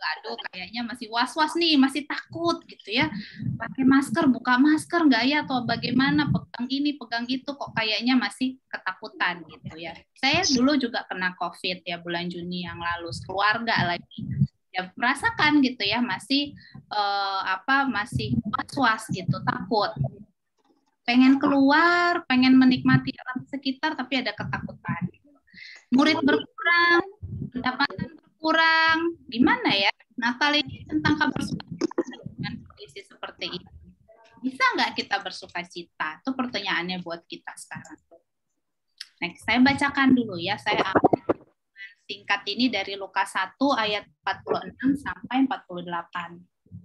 Aduh, kayaknya masih was-was nih, masih takut gitu ya. Pakai masker, buka masker nggak ya? Atau bagaimana? Pegang ini, pegang itu, kok kayaknya masih ketakutan gitu ya. Saya dulu juga kena COVID ya bulan Juni yang lalu, keluarga lagi. Ya merasakan gitu ya, masih masih was-was gitu, takut. Pengen keluar, pengen menikmati alam sekitar, tapi ada ketakutan. Murid berkurang, pendapatan berkurang, gimana ya? Natal ini tentang kabar sukacita dengan kondisi seperti ini. Bisa nggak kita bersukacita? Itu pertanyaannya buat kita sekarang. Next, saya bacakan dulu ya. Saya ambil singkat ini dari Lukas 1 ayat 46 sampai 48.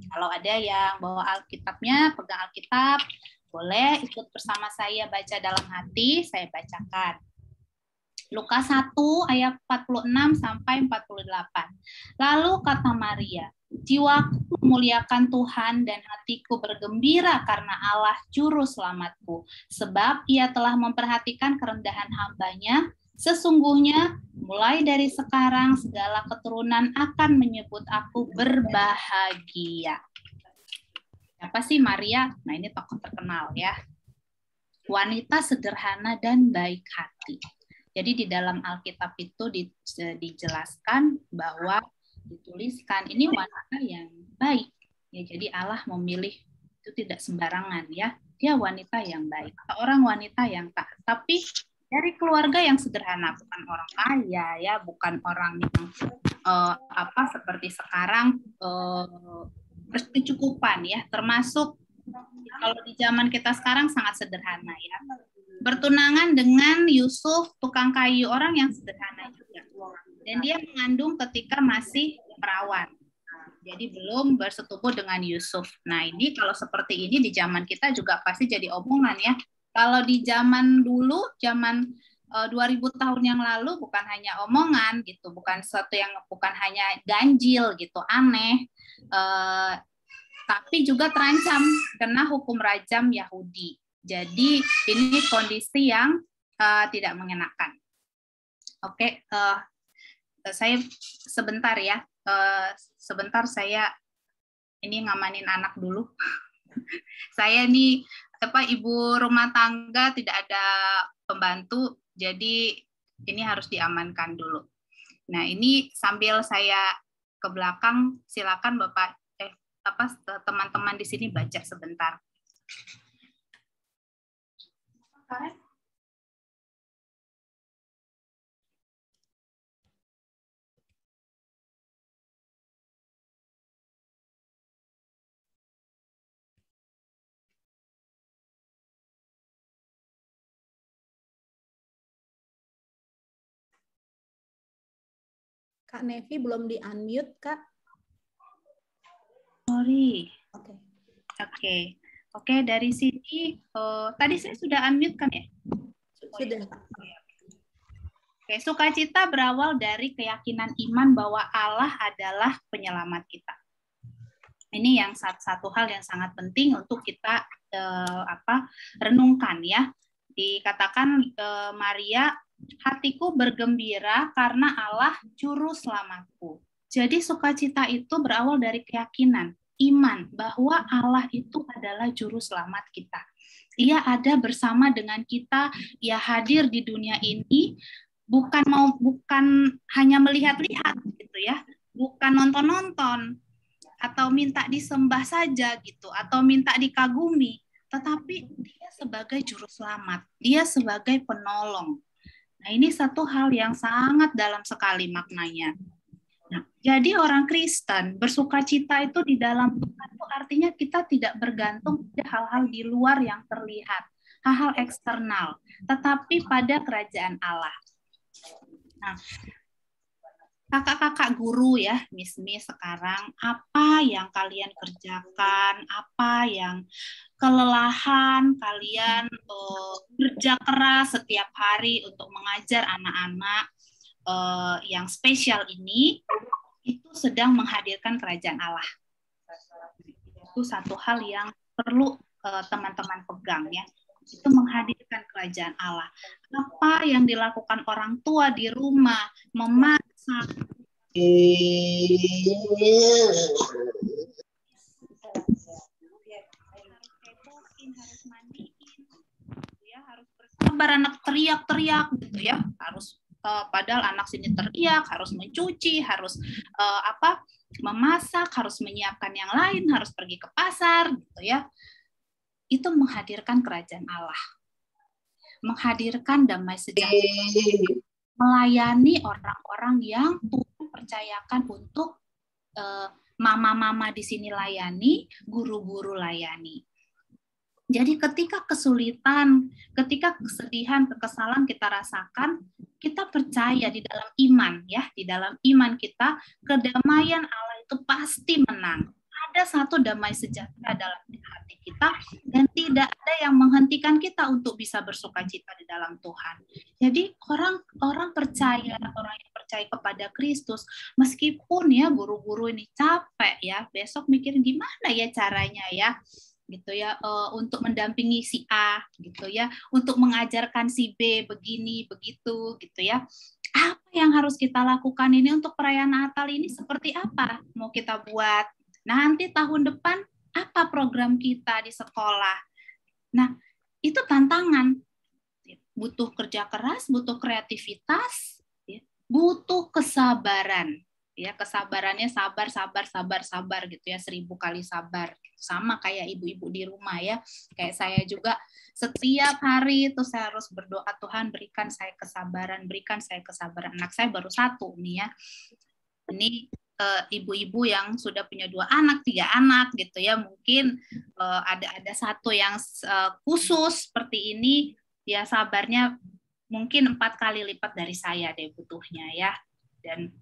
Kalau ada yang bawa Alkitabnya, pegang Alkitab, boleh ikut bersama saya baca dalam hati, saya bacakan. Lukas 1 ayat 46 sampai 48. Lalu kata Maria, jiwaku memuliakan Tuhan dan hatiku bergembira karena Allah juru selamatku, sebab Ia telah memperhatikan kerendahan hamba-Nya. Sesungguhnya mulai dari sekarang segala keturunan akan menyebut aku berbahagia. Siapa sih Maria? Nah ini tokoh terkenal ya. Wanita sederhana dan baik hati. Jadi di dalam Alkitab itu dijelaskan bahwa dituliskan ini wanita yang baik. Ya, jadi Allah memilih itu tidak sembarangan ya. Dia wanita yang baik. Seorang wanita yang taat. Tapi dari keluarga yang sederhana, bukan orang kaya ya, bukan orang yang seperti sekarang berkecukupan ya, termasuk kalau di zaman kita sekarang sangat sederhana ya. Bertunangan dengan Yusuf, tukang kayu, orang yang sederhana juga. Dan dia mengandung ketika masih perawan. Jadi belum bersetubuh dengan Yusuf. Nah ini kalau seperti ini di zaman kita juga pasti jadi omongan ya. Kalau di zaman dulu, zaman 2000 tahun yang lalu bukan hanya omongan gitu, bukan sesuatu yang bukan hanya ganjil gitu, aneh. Tapi juga terancam kena hukum rajam Yahudi. Jadi ini kondisi yang tidak mengenakan. Oke, saya sebentar ya, sebentar saya ini ngamanin anak dulu. Saya nih ibu rumah tangga, tidak ada pembantu, jadi ini harus diamankan dulu. Nah, ini sambil saya ke belakang, silakan Bapak teman-teman di sini baca sebentar. Kak Nevi belum di-unmute, Kak. Sorry. Oke. Oke, dari sini tadi saya sudah unmute kan ya? Sudah, Kak. Oke, sukacita berawal dari keyakinan iman bahwa Allah adalah penyelamat kita. Ini yang satu hal yang sangat penting untuk kita renungkan ya. Dikatakan Maria, hatiku bergembira karena Allah juru selamatku. Jadi sukacita itu berawal dari keyakinan, iman bahwa Allah itu adalah juru selamat kita. Ia ada bersama dengan kita, ia hadir di dunia ini, bukan hanya melihat-lihat gitu ya, bukan nonton-nonton atau minta disembah saja gitu, atau minta dikagumi, tetapi dia sebagai juru selamat, dia sebagai penolong. Nah, ini satu hal yang sangat dalam sekali maknanya. Nah, jadi orang Kristen bersukacita itu di dalam Tuhan itu artinya kita tidak bergantung pada hal-hal di luar yang terlihat, hal-hal eksternal, tetapi pada kerajaan Allah. Nah, kakak-kakak guru ya, Miss sekarang, apa yang kalian kerjakan, apa yang kelelahan kalian kerja keras setiap hari untuk mengajar anak-anak yang spesial ini, itu sedang menghadirkan kerajaan Allah. Itu satu hal yang perlu teman-teman pegang ya. Itu menghadirkan kerajaan Allah. Apa yang dilakukan orang tua di rumah, memasak, harus mandiin, ya, harus bersabar, anak teriak-teriak gitu ya, harus padahal anak sini teriak, harus mencuci, harus memasak, harus menyiapkan yang lain, harus pergi ke pasar gitu ya. Itu menghadirkan kerajaan Allah, menghadirkan damai sejahtera, melayani orang-orang yang Tuhan percayakan untuk mama-mama di sini layani, guru-guru layani. Jadi ketika kesulitan, ketika kesedihan, kekesalan kita rasakan, kita percaya di dalam iman ya, di dalam iman kita, kedamaian Allah itu pasti menang. Ada satu damai sejahtera dalam hati kita dan tidak ada yang menghentikan kita untuk bisa bersukacita di dalam Tuhan. Jadi orang percaya, orang yang percaya kepada Kristus, meskipun ya guru-guru ini capek ya, besok mikirin gimana ya caranya ya, gitu ya, untuk mendampingi si A gitu ya, untuk mengajarkan si B begini begitu gitu ya. Apa yang harus kita lakukan ini untuk perayaan Natal ini seperti apa mau kita buat? Nanti tahun depan apa program kita di sekolah? Nah, itu tantangan. Butuh kerja keras, butuh kreativitas, butuh kesabaran. Ya, kesabarannya sabar gitu ya, 1000 kali sabar. Sama kayak ibu-ibu di rumah ya. Kayak saya juga setiap hari itu saya harus berdoa, Tuhan berikan saya kesabaran, berikan saya kesabaran. Anak saya baru 1 nih ya. Ini ibu-ibu yang sudah punya 2 anak, 3 anak gitu ya, mungkin ada satu yang khusus seperti ini, ya sabarnya mungkin 4 kali lipat dari saya deh butuhnya ya. Dan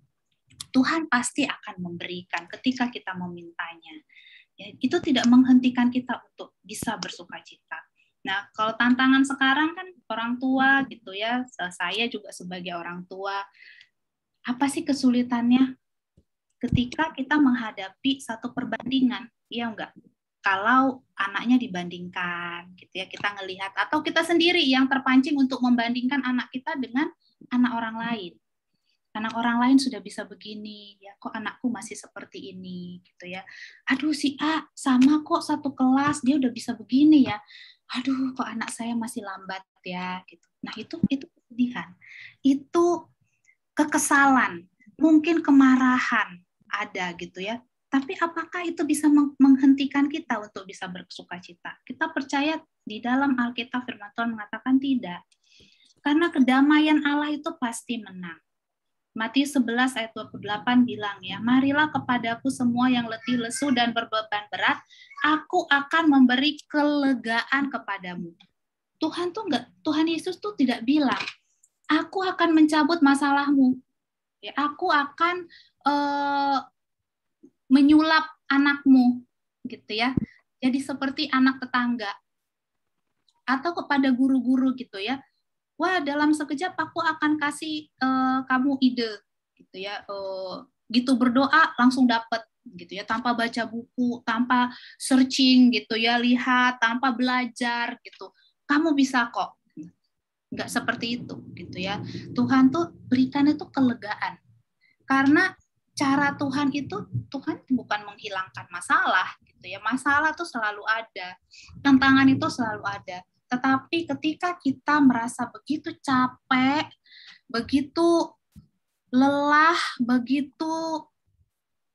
Tuhan pasti akan memberikan ketika kita memintanya. Ya, itu tidak menghentikan kita untuk bisa bersukacita. Nah, kalau tantangan sekarang kan orang tua gitu ya, saya juga sebagai orang tua, apa sih kesulitannya? Ketika kita menghadapi satu perbandingan, ya enggak? Kalau anaknya dibandingkan, gitu ya, kita ngelihat, atau kita sendiri yang terpancing untuk membandingkan anak kita dengan anak orang lain. anak orang lain sudah bisa begini, ya kok anakku masih seperti ini, gitu ya. Aduh si A sama kok satu kelas dia udah bisa begini ya. Aduh kok anak saya masih lambat ya, gitu. Nah itu kesedihan, itu kekesalan, mungkin kemarahan ada gitu ya. Tapi apakah itu bisa menghentikan kita untuk bisa bersukacita? Kita percaya di dalam Alkitab firman Tuhan mengatakan tidak. Karena kedamaian Allah itu pasti menang. Matius 11 ayat 28 bilang ya, marilah kepadaku semua yang letih lesu dan berbeban berat, aku akan memberi kelegaan kepadamu. Tuhan Yesus tuh tidak bilang, aku akan mencabut masalahmu. Ya, aku akan menyulap anakmu gitu ya. Jadi seperti anak tetangga. Atau kepada guru-guru gitu ya. Wah, dalam sekejap aku akan kasih kamu ide gitu ya. Gitu berdoa langsung dapat gitu ya, tanpa baca buku, tanpa searching gitu ya, lihat, tanpa belajar gitu. Kamu bisa kok. Enggak seperti itu gitu ya. Tuhan tuh berikan itu kelegaan. Karena cara Tuhan itu, Tuhan bukan menghilangkan masalah gitu ya. Masalah tuh selalu ada. Tantangan itu selalu ada. Tetapi ketika kita merasa begitu capek, begitu lelah, begitu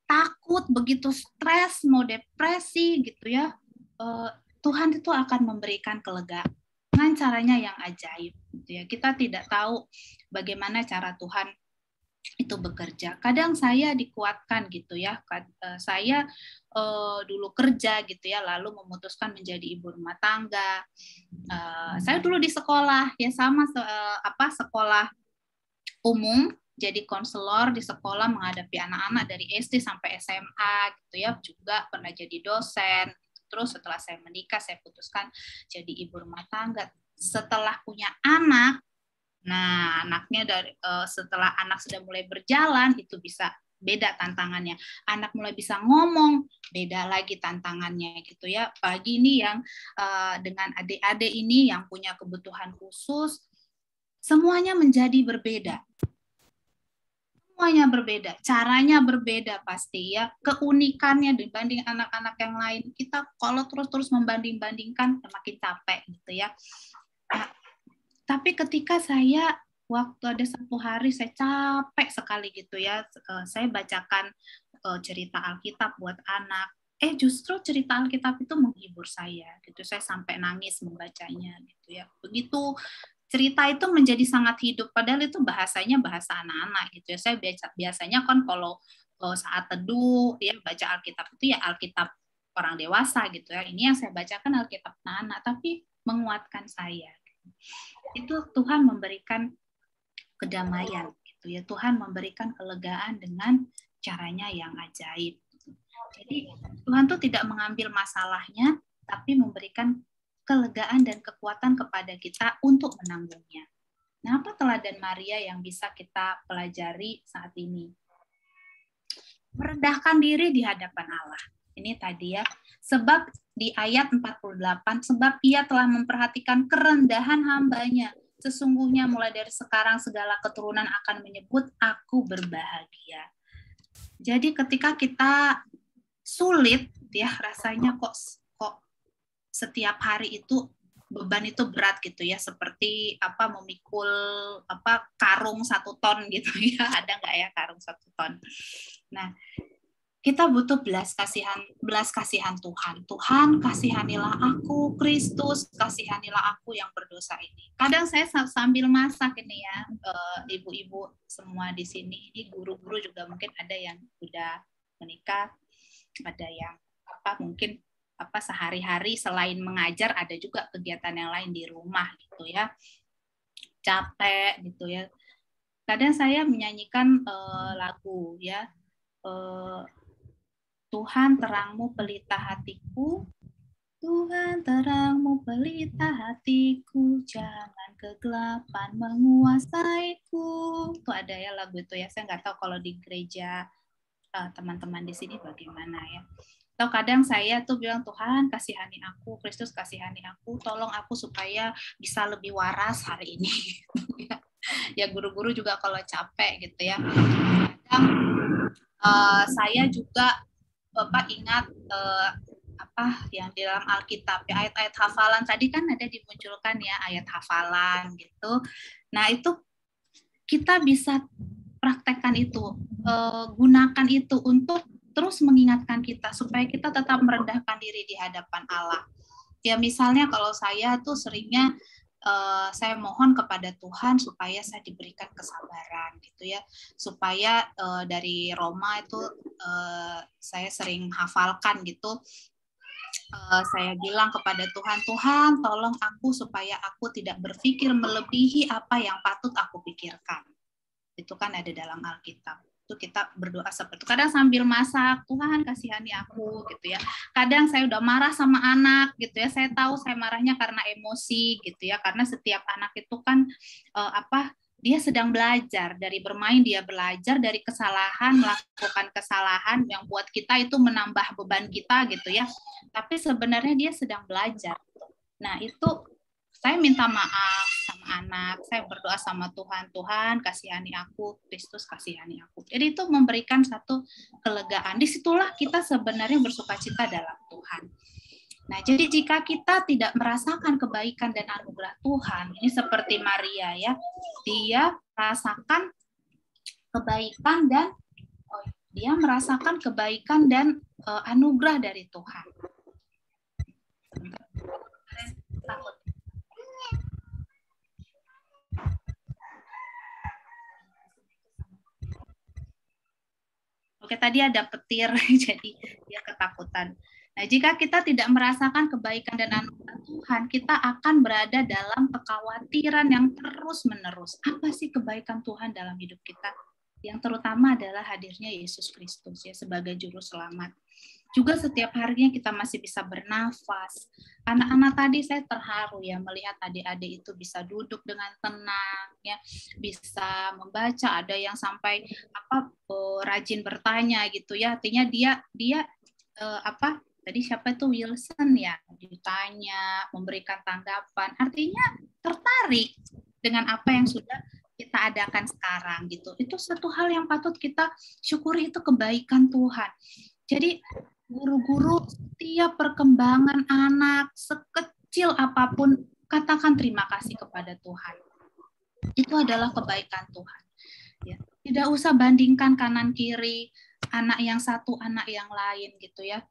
takut, begitu stres, mau depresi gitu ya, Tuhan itu akan memberikan kelegaan dengan caranya yang ajaib. Gitu ya. Kita tidak tahu bagaimana cara Tuhan itu bekerja. Kadang saya dikuatkan gitu ya. Saya dulu kerja gitu ya, lalu memutuskan menjadi ibu rumah tangga. Saya dulu di sekolah ya sama sekolah umum, jadi konselor di sekolah menghadapi anak-anak dari SD sampai SMA gitu ya, juga pernah jadi dosen. Terus setelah saya menikah, saya putuskan jadi ibu rumah tangga. Setelah punya anak, nah anaknya setelah anak sudah mulai berjalan, itu bisa beda tantangannya. Anak mulai bisa ngomong, beda lagi tantangannya gitu ya. Bagi ini yang dengan adik-adik ini yang punya kebutuhan khusus, semuanya menjadi berbeda. Semuanya berbeda, caranya berbeda pasti ya. Keunikannya dibanding anak-anak yang lain, kita kalau terus-terus membanding-bandingkan makin capek gitu ya. Nah, tapi ketika saya waktu ada satu hari saya capek sekali gitu ya, saya bacakan cerita Alkitab buat anak. Justru cerita Alkitab itu menghibur saya gitu. Saya sampai nangis membacanya gitu ya. Begitu cerita itu menjadi sangat hidup, padahal itu bahasanya bahasa anak-anak gitu ya. Saya biasanya kan kalau saat teduh ya baca Alkitab itu ya Alkitab orang dewasa gitu ya. Ini yang saya bacakan Alkitab anak-anak, tapi menguatkan saya. Itu Tuhan memberikan kedamaian gitu ya. Tuhan memberikan kelegaan dengan caranya yang ajaib. Jadi Tuhan tuh tidak mengambil masalahnya, tapi memberikan kelegaan dan kekuatan kepada kita untuk menanggungnya. Nah, apa teladan Maria yang bisa kita pelajari saat ini? Merendahkan diri di hadapan Allah. Ini tadi ya. Sebab di ayat 48, sebab ia telah memperhatikan kerendahan hambanya. Sesungguhnya mulai dari sekarang segala keturunan akan menyebut aku berbahagia. Jadi ketika kita sulit ya rasanya kok setiap hari itu beban itu berat gitu ya, seperti memikul karung 1 ton gitu ya. Ada nggak ya karung 1 ton? Nah, kita butuh belas kasihan Tuhan. Tuhan, kasihanilah aku, Kristus, kasihanilah aku yang berdosa ini. Kadang saya sambil masak ini ya, ibu-ibu semua di sini, ini guru-guru juga mungkin ada yang udah menikah, ada yang mungkin sehari-hari selain mengajar ada juga kegiatan yang lain di rumah gitu ya, capek gitu ya. Kadang saya menyanyikan lagu ya, Tuhan terangmu pelita hatiku, Tuhan terangmu pelita hatiku, jangan kegelapan menguasaiku. Itu ada ya lagu itu ya. Saya nggak tahu kalau di gereja teman-teman di sini bagaimana ya. Atau kadang saya tuh bilang, Tuhan kasihani aku, Kristus kasihani aku, tolong aku supaya bisa lebih waras hari ini. Ya guru-guru juga kalau capek gitu ya. Kadang saya juga Bapak ingat apa yang di dalam Alkitab ya, ayat-ayat hafalan tadi kan ada dimunculkan ya, ayat hafalan gitu. Nah itu kita bisa praktekkan itu, gunakan itu untuk terus mengingatkan kita supaya kita tetap merendahkan diri di hadapan Allah. Ya misalnya kalau saya tuh seringnya saya mohon kepada Tuhan supaya saya diberikan kesabaran gitu ya, supaya dari Roma itu saya sering hafalkan gitu. Saya bilang kepada Tuhan, Tuhan tolong aku supaya aku tidak berpikir melebihi apa yang patut aku pikirkan. Itu kan ada dalam Alkitab. Itu kita berdoa seperti itu. Kadang sambil masak, Tuhan kasihani aku gitu ya. Kadang saya udah marah sama anak gitu ya. Saya tahu saya marahnya karena emosi gitu ya. Karena setiap anak itu kan dia sedang belajar, dari bermain dia belajar, dari kesalahan melakukan kesalahan yang buat kita itu menambah beban kita gitu ya. Tapi sebenarnya dia sedang belajar. Nah, itu saya minta maaf sama anak, saya berdoa sama Tuhan, Tuhan kasihani aku, Kristus kasihani aku. Jadi itu memberikan satu kelegaan. Disitulah kita sebenarnya bersukacita dalam Tuhan. Nah, jadi jika kita tidak merasakan kebaikan dan anugerah Tuhan, ini seperti Maria ya, dia merasakan kebaikan dan anugerah dari Tuhan. Oke, tadi ada petir, jadi dia ketakutan. Nah, jika kita tidak merasakan kebaikan dan anugerah Tuhan, kita akan berada dalam kekhawatiran yang terus-menerus. Apa sih kebaikan Tuhan dalam hidup kita? Yang terutama adalah hadirnya Yesus Kristus ya sebagai juru selamat. Juga setiap harinya kita masih bisa bernafas. Anak-anak tadi saya terharu ya melihat adik-adik itu bisa duduk dengan tenang ya, bisa membaca, ada yang sampai rajin bertanya gitu ya. Artinya dia tadi siapa itu Wilson ya, ditanya, memberikan tanggapan, artinya tertarik dengan apa yang sudah kita adakan sekarang gitu. Itu satu hal yang patut kita syukuri, itu kebaikan Tuhan. Jadi guru-guru setiap perkembangan anak sekecil apapun katakan terima kasih kepada Tuhan. Itu adalah kebaikan Tuhan. Ya. Tidak usah bandingkan kanan kiri, anak yang satu, anak yang lain gitu ya.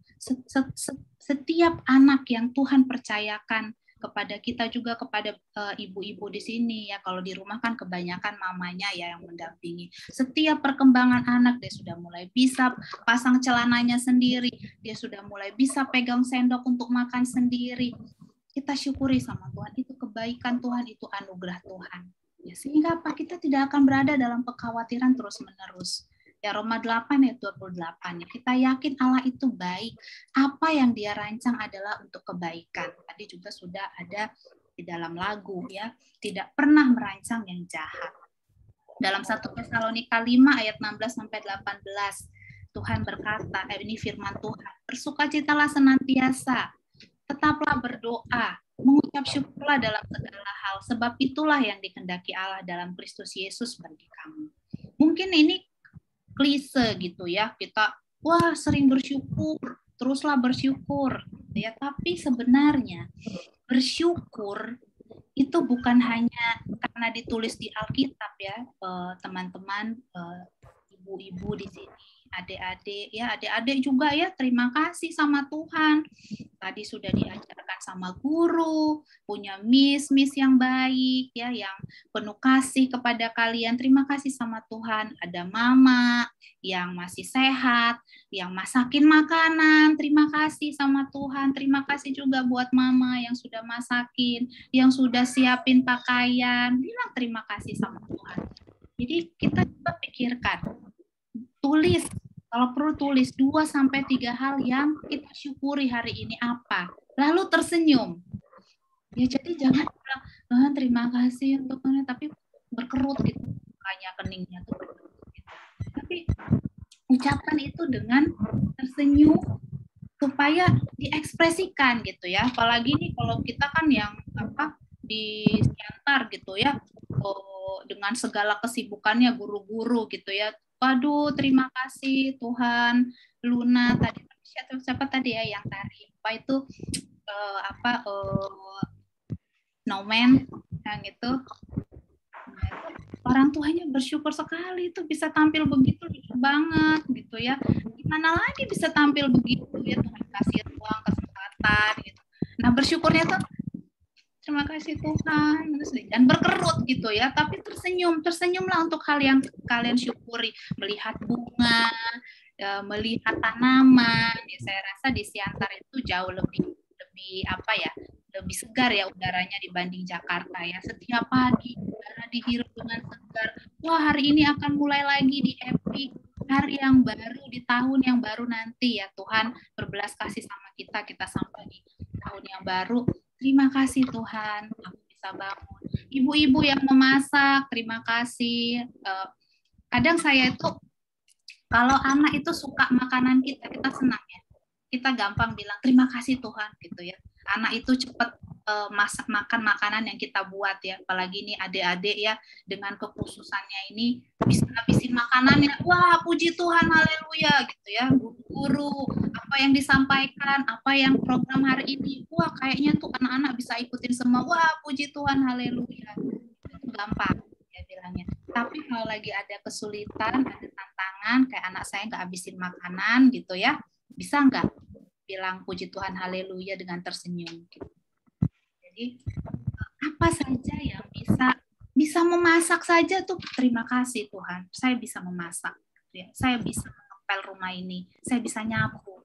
Setiap anak yang Tuhan percayakan kepada kita, juga kepada ibu-ibu di sini ya. Kalau di rumah kan kebanyakan mamanya ya yang mendampingi. Setiap perkembangan anak dia sudah mulai bisa pasang celananya sendiri, dia sudah mulai bisa pegang sendok untuk makan sendiri. Kita syukuri sama Tuhan, itu kebaikan Tuhan, itu anugerah Tuhan. Ya, sehingga apa? Kita tidak akan berada dalam kekhawatiran terus-menerus. Ya, Roma 8 ayat 28. Ya, kita yakin Allah itu baik. Apa yang Dia rancang adalah untuk kebaikan. Tadi juga sudah ada di dalam lagu ya. Tidak pernah merancang yang jahat. Dalam 1 Tesalonika 5 ayat 16 sampai 18, Tuhan berkata, ini firman Tuhan, bersukacitalah senantiasa, tetaplah berdoa, mengucap syukurlah dalam segala hal, sebab itulah yang dikehendaki Allah dalam Kristus Yesus bagi kamu. Mungkin ini klise gitu ya, kita wah sering bersyukur, teruslah bersyukur ya, tapi sebenarnya bersyukur itu bukan hanya karena ditulis di Alkitab ya, teman-teman, ibu-ibu di sini, adik-adik ya, adik-adik juga ya, terima kasih sama Tuhan. Tadi sudah diajarkan sama guru, punya miss yang baik ya, yang penuh kasih kepada kalian. Terima kasih sama Tuhan. Ada mama yang masih sehat, yang masakin makanan. Terima kasih sama Tuhan. Terima kasih juga buat mama yang sudah masakin, yang sudah siapin pakaian. Bilang terima kasih sama Tuhan. Jadi kita coba pikirkan, tulis. Kalau perlu tulis 2-3 hal yang kita syukuri hari ini apa. Lalu tersenyum. Ya, jadi jangan bilang, Tuhan terima kasih untuk ini, tapi berkerut gitu. Mukanya, keningnya tuh berkerut gitu. Tapi ucapkan itu dengan tersenyum supaya diekspresikan gitu ya. Apalagi nih kalau kita kan yang di Siantar gitu ya. dengan segala kesibukannya guru-guru gitu ya. Waduh, terima kasih Tuhan. Luna tadi siapa tadi ya yang tari apa itu Snowman yang itu. Orang tuanya bersyukur sekali itu bisa tampil begitu, lucu banget gitu ya. Gimana lagi bisa tampil begitu ya, Tuhan kasih ruang, kesempatan gitu. Nah bersyukurnya tuh terima kasih Tuhan dan berkerut gitu ya, tapi tersenyumlah untuk hal yang kalian syukuri, melihat bunga, melihat tanaman. Ya, saya rasa di Siantar itu jauh lebih apa ya, lebih segar ya udaranya dibanding Jakarta ya. Setiap pagi udara dihirup dengan segar. Wah, hari ini akan mulai lagi di Epic, hari yang baru, di tahun yang baru nanti ya. Tuhan berbelas kasih sama kita sampai di tahun yang baru. Terima kasih Tuhan, aku bisa bangun. Ibu-ibu yang memasak, terima kasih. Kadang saya itu kalau anak itu suka makanan kita senang ya. Kita gampang bilang terima kasih Tuhan gitu ya. Anak itu cepat makan makanan yang kita buat ya, apalagi ini adik-adik ya dengan kekhususannya ini bisa habisin makanannya. Wah, puji Tuhan, haleluya gitu ya. Guru-guru apa yang disampaikan, apa yang program hari ini, wah kayaknya tuh anak-anak bisa ikutin semua. Wah, puji Tuhan, haleluya. Itu gampang ya bilangnya. Tapi kalau lagi ada kesulitan, ada tantangan kayak anak saya nggak habisin makanan gitu ya, bisa nggak bilang puji Tuhan, haleluya dengan tersenyum gitu. Jadi apa saja yang bisa memasak saja tuh terima kasih Tuhan, saya bisa memasak ya. Saya bisa mengepel rumah ini, saya bisa nyapu,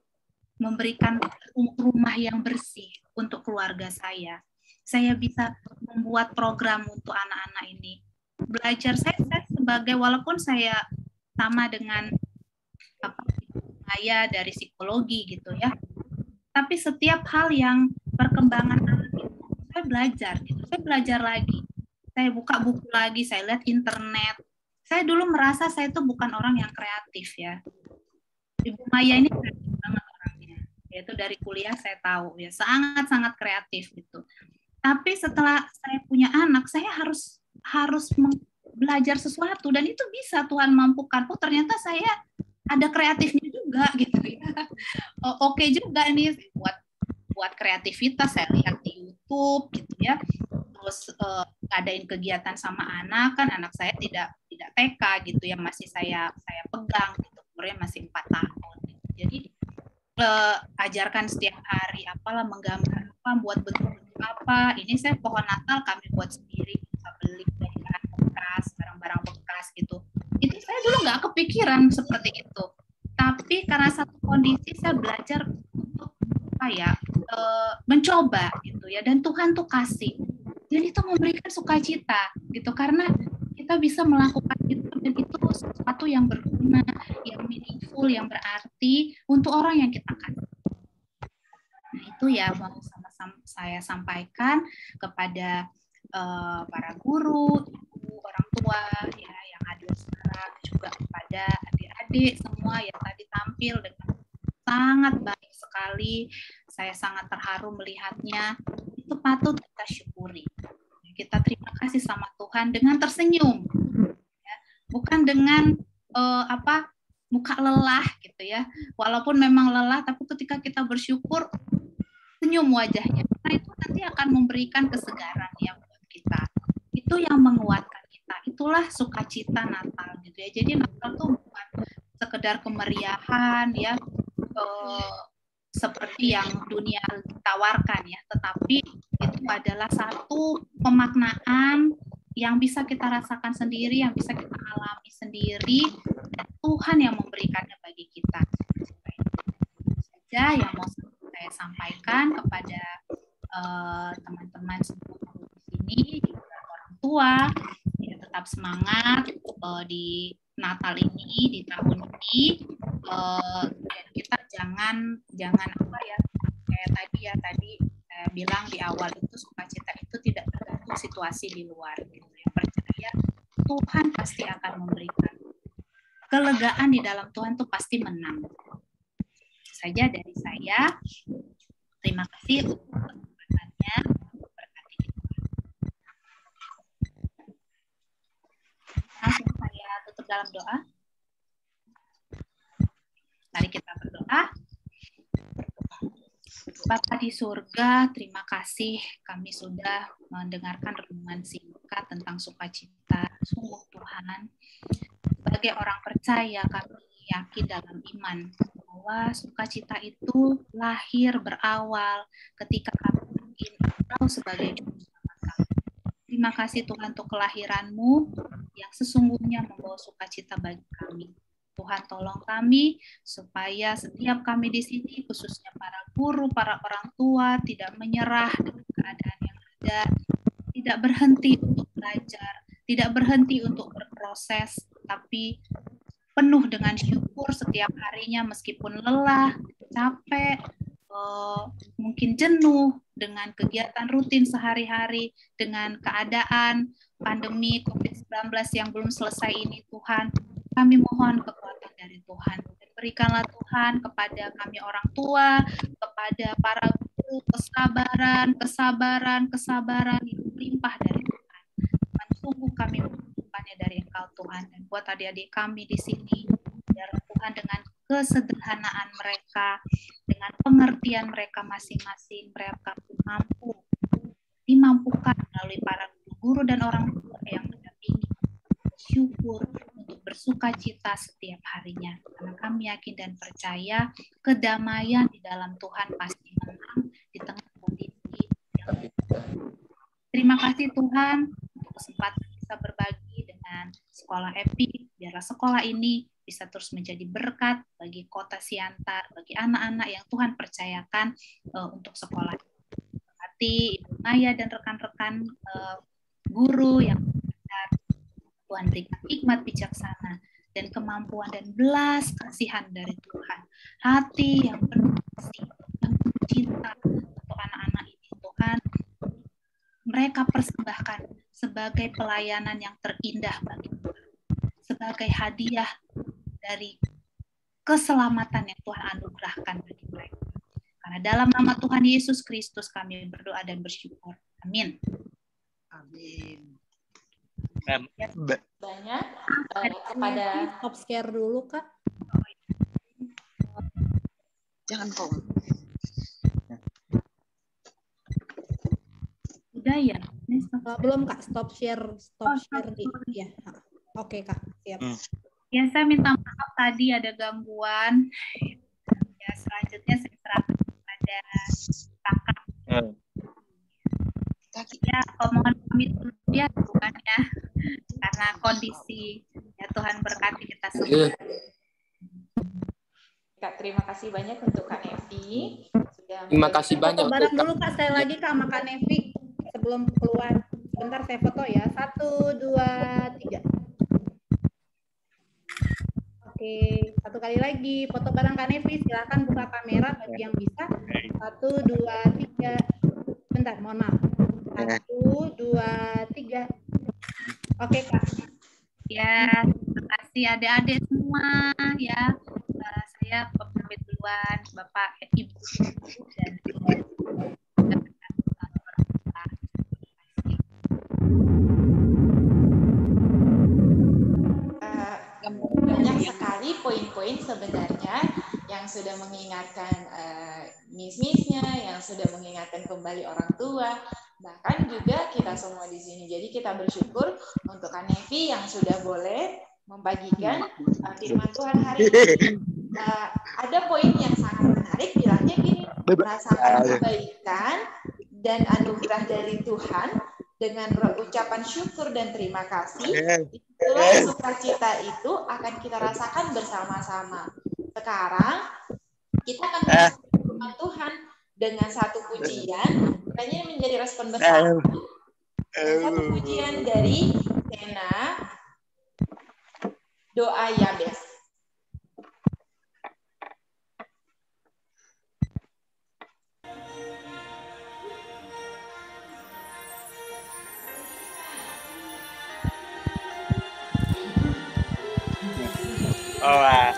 memberikan rumah yang bersih untuk keluarga saya bisa membuat program untuk anak-anak ini belajar. Saya sebagai, walaupun saya sama dengan saya dari psikologi gitu ya, tapi setiap hal yang perkembangan anak itu saya belajar gitu. Saya belajar lagi, saya buka buku lagi, saya lihat internet. Saya dulu merasa saya itu bukan orang yang kreatif ya. Ibu Maya ini kreatif banget orangnya, yaitu dari kuliah saya tahu ya, sangat kreatif gitu. Tapi setelah saya punya anak, saya harus belajar sesuatu, dan itu bisa Tuhan mampukan. Oh, ternyata saya ada kreatifnya juga gitu ya. Oke juga nih buat kreativitas, saya lihat di YouTube gitu ya. Terus ngadain kegiatan sama anak, kan anak saya tidak TK gitu ya, masih saya pegang gitu, umurnya masih 4 tahun gitu. Jadi ajarkan setiap hari apalah, menggambar apa, buat bentuk apa. Ini saya pohon Natal kami buat sendiri, bisa beli dari barang-barang bekas gitu. Itu saya dulu nggak kepikiran seperti itu. Tapi karena satu kondisi saya belajar untuk mencoba gitu ya, dan Tuhan tuh kasih. Dan itu memberikan sukacita gitu, karena kita bisa melakukan itu, dan itu sesuatu yang berguna, yang meaningful, yang berarti untuk orang yang kita kasih. Nah, itu ya mau sama-sama saya sampaikan kepada para guru, ibu, orang tua ya yang hadir sekarang, juga kepada adik-adik semua yang tadi tampil dengan sangat baik sekali. Saya sangat terharu melihatnya. Itu patut kita syukuri. Kita terima kasih sama Tuhan dengan tersenyum, ya. Bukan dengan muka lelah gitu ya. Walaupun memang lelah, tapi ketika kita bersyukur, senyum wajahnya. Karena itu nanti akan memberikan kesegaran ya buat kita. Itu yang menguatkan kita. Itulah sukacita Natal gitu ya. Jadi Natal tuh bukan sekedar kemeriahan ya, seperti yang dunia tawarkan ya, tetapi itu adalah satu pemaknaan yang bisa kita rasakan sendiri, yang bisa kita alami sendiri, dan Tuhan yang memberikannya bagi kita. Itu saja yang mau saya sampaikan kepada teman-teman semua di sini, juga orang tua, ya, tetap semangat di Natal ini, di tahun ini, dan kita jangan apa ya, kayak tadi saya bilang di awal itu, sukacita itu tidak tergantung situasi di luar gitu ya. Percaya Tuhan pasti akan memberikan kelegaan di dalam Tuhan, tuh pasti menang. Itu saja dari saya. Terima kasih untuk kesempatannya. Berkati kita. Langsung saya tutup dalam doa. Mari kita berdoa. Bapa di surga, terima kasih kami sudah mendengarkan renungan singkat tentang sukacita. Sungguh Tuhan, sebagai orang percaya kami yakin dalam iman bahwa sukacita itu lahir berawal ketika kami yakin Engkau sebagai juru selamat kami. Terima kasih Tuhan untuk kelahiran-Mu yang sesungguhnya membawa sukacita bagi kami. Tuhan tolong kami supaya setiap kami di sini, khususnya para guru, para orang tua, tidak menyerah dengan keadaan yang ada, tidak berhenti untuk belajar, tidak berhenti untuk berproses, tapi penuh dengan syukur setiap harinya meskipun lelah, capek, mungkin jenuh dengan kegiatan rutin sehari-hari, dengan keadaan pandemi COVID-19 yang belum selesai ini, Tuhan. Kami mohon kekuatan dari Tuhan. Dan berikanlah Tuhan kepada kami orang tua, kepada para guru, kesabaran yang melimpah dari Tuhan. Dan sungguh kami membutuhkannya dari Engkau Tuhan. Dan buat adik-adik kami di sini, biarlah Tuhan dengan kesederhanaan mereka, dengan pengertian mereka masing-masing, mereka dimampukan melalui para guru dan orang tua yang mendampingi, bersyukur, untuk bersuka cita setiap harinya. Karena kami yakin dan percaya kedamaian di dalam Tuhan pasti menang di tengah kondisi yang Terima kasih Tuhan untuk kesempatan bisa berbagi dengan sekolah EPI. Biarlah sekolah ini bisa terus menjadi berkat bagi kota Siantar, bagi anak-anak yang Tuhan percayakan untuk sekolah. Berkati Ibu Maya dan rekan-rekan guru yang benar. Tuhan berikan hikmat bijaksana dan kemampuan dan belas kasihan dari Tuhan. Hati yang penuh kasih, yang penuh cinta untuk anak-anak ini, Tuhan. Mereka persembahkan sebagai pelayanan yang terindah bagi Tuhan. Sebagai hadiah dari keselamatan yang Tuhan anugerahkan bagi mereka. Karena dalam nama Tuhan Yesus Kristus kami berdoa dan bersyukur. Amin. Amin. Banyak kepada stop share dulu Kak. Jangan kok. Udah ya? Belum Kak, stop share di ya. Oke Kak, siap. Ya, saya minta maaf tadi ada gangguan. Ya, selanjutnya saya serahkan kepada kakak. Ya, mohon pamit dulu ya, bukan ya, karena kondisi. Ya, Tuhan berkati kita semua. Kak, terima kasih banyak untuk Kak Nevi. Terima kasih banyak. Foto bareng dulu Kak, sekali lagi Kak sama Kak Nevi sebelum keluar. Sebentar saya foto ya. 1, 2, 3. Oke, satu kali lagi foto bareng Kak Nevi. Silakan buka kamera bagi yang bisa. 1, 2, 3. Bentar, mohon maaf. 1, 2, 3. Oke Kak. Ya, terima kasih adik-adik semua ya. Saya pamit duluan, Bapak, Ibu, dan banyak sekali poin-poin sebenarnya yang sudah mengingatkan miss-missnya, yang sudah mengingatkan kembali orang tua, bahkan juga kita semua di sini. Jadi kita bersyukur untuk Kak Nevi yang sudah boleh membagikan firman Tuhan hari ini. Ada poin yang sangat menarik, bilangnya gini, merasakan kebaikan dan anugerah dari Tuhan dengan ucapan syukur dan terima kasih. Itulah sukacita itu akan kita rasakan bersama-sama. Sekarang kita akan merasakan Tuhan dengan satu pujian, makanya menjadi respon bersama. Satu pujian dari Sena, Doa Yabes. Dalam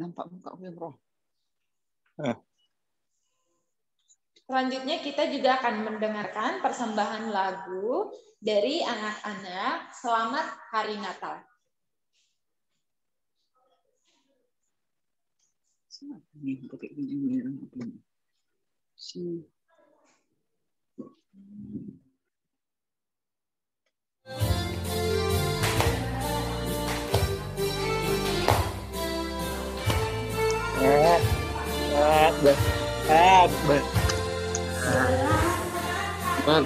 Nampak muka Roh. Selanjutnya kita juga akan mendengarkan persembahan lagu dari anak-anak Selamat Hari Natal. Selamat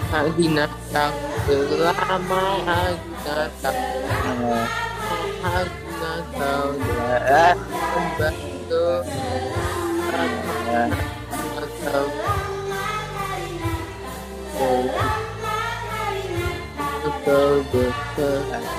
hari Natal, selamat hari Natal, hari Natal, membantu Natal, betul betul.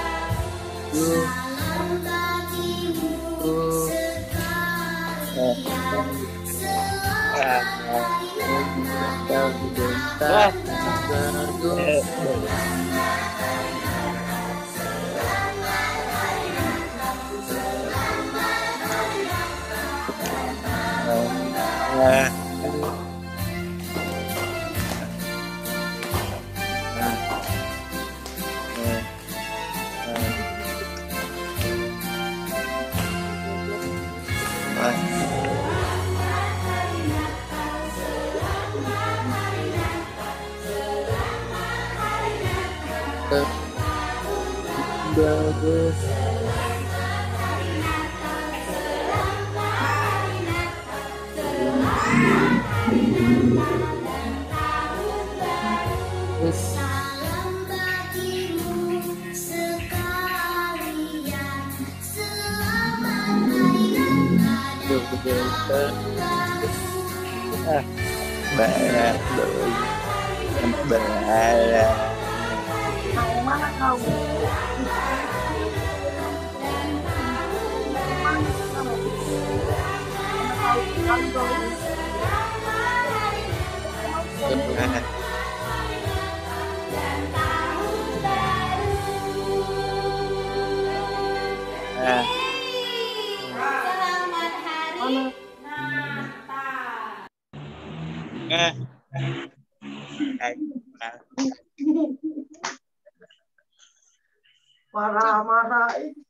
Marah-marah itu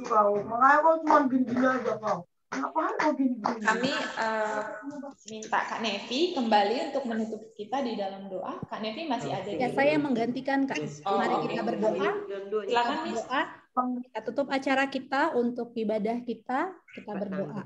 kau. Makanya kau cuma gini-gini aja kau. Ngapain kau gini-gini? Kami minta Kak Nevi kembali untuk menutup kita di dalam doa. Kak Nevi masih ada Ya, di saya menggantikan Kak. Mari oke. kita berdoa. Silakan, Miss. Berdoa. Kita tutup acara kita untuk ibadah kita. Kita berdoa.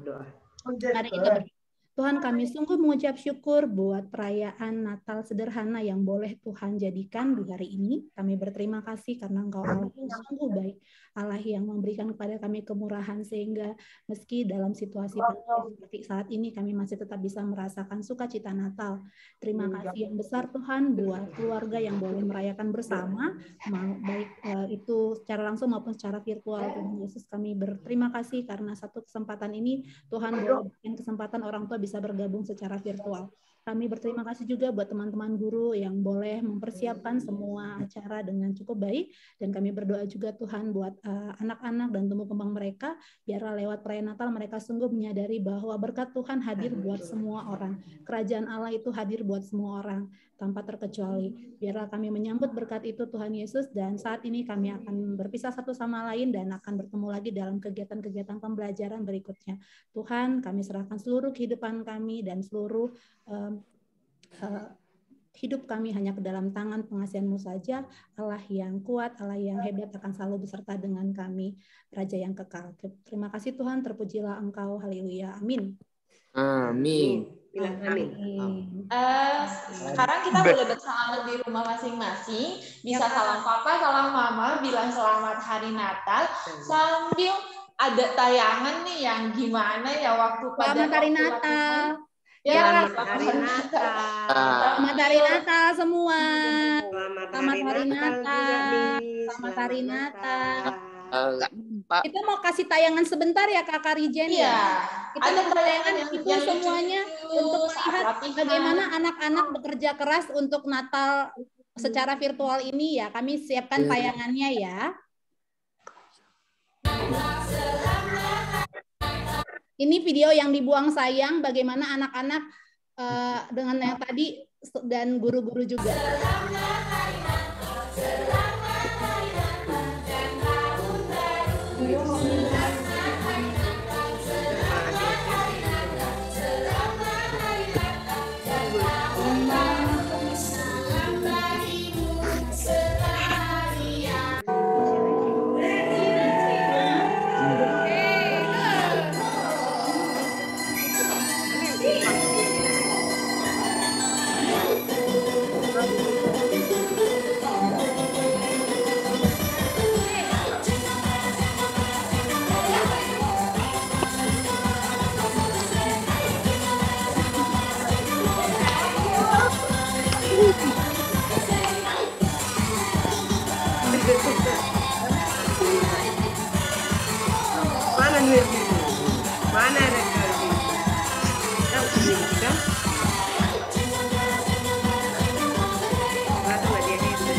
Mari kita berdoa. Tuhan, kami sungguh mengucap syukur buat perayaan Natal sederhana yang boleh Tuhan jadikan di hari ini. Kami berterima kasih karena Engkau Allah yang sungguh baik, Allah yang memberikan kepada kami kemurahan sehingga meski dalam situasi pandemi seperti saat ini kami masih tetap bisa merasakan sukacita Natal. Terima kasih yang besar Tuhan buat keluarga yang boleh merayakan bersama, baik itu secara langsung maupun secara virtual. Tuhan Yesus, kami berterima kasih karena satu kesempatan ini Tuhan boleh berikan kesempatan orang tua bisa bergabung secara virtual. Kami berterima kasih juga buat teman-teman guru yang boleh mempersiapkan semua acara dengan cukup baik, dan kami berdoa juga Tuhan buat anak-anak dan tumbuh kembang mereka, biarlah lewat perayaan Natal mereka sungguh menyadari bahwa berkat Tuhan hadir buat semua orang. Kerajaan Allah itu hadir buat semua orang tanpa terkecuali. Biarlah kami menyambut berkat itu Tuhan Yesus, dan saat ini kami akan berpisah satu sama lain dan akan bertemu lagi dalam kegiatan-kegiatan pembelajaran berikutnya. Tuhan, kami serahkan seluruh kehidupan kami dan seluruh hidup kami hanya ke dalam tangan pengasihan-Mu saja. Allah yang kuat, Allah yang hebat akan selalu beserta dengan kami, Raja yang kekal. Terima kasih Tuhan, terpujilah Engkau, haleluya, amin. Amin. Amin. Sekarang kita boleh bersalaman di rumah masing-masing, bisa salam papa, salam mama, bilang selamat hari Natal, sambil ada tayangan nih yang gimana ya waktu pada Selamat hari Natal. Ya, Selamat hari Natal. Selamat hari Natal semua. Selamat hari Natal. Selamat hari Natal. Kita mau kasih tayangan sebentar ya Kakak Rijen ya. Kita ada mau tayangan yang itu semuanya untuk melihat bagaimana anak-anak bekerja keras untuk Natal secara virtual ini ya. Kami siapkan tayangannya ya. Ini video yang dibuang sayang, bagaimana anak-anak dengan yang tadi dan guru-guru juga. Mana nih? Mana ada kali? Tahu sih kan? Mana dia itu?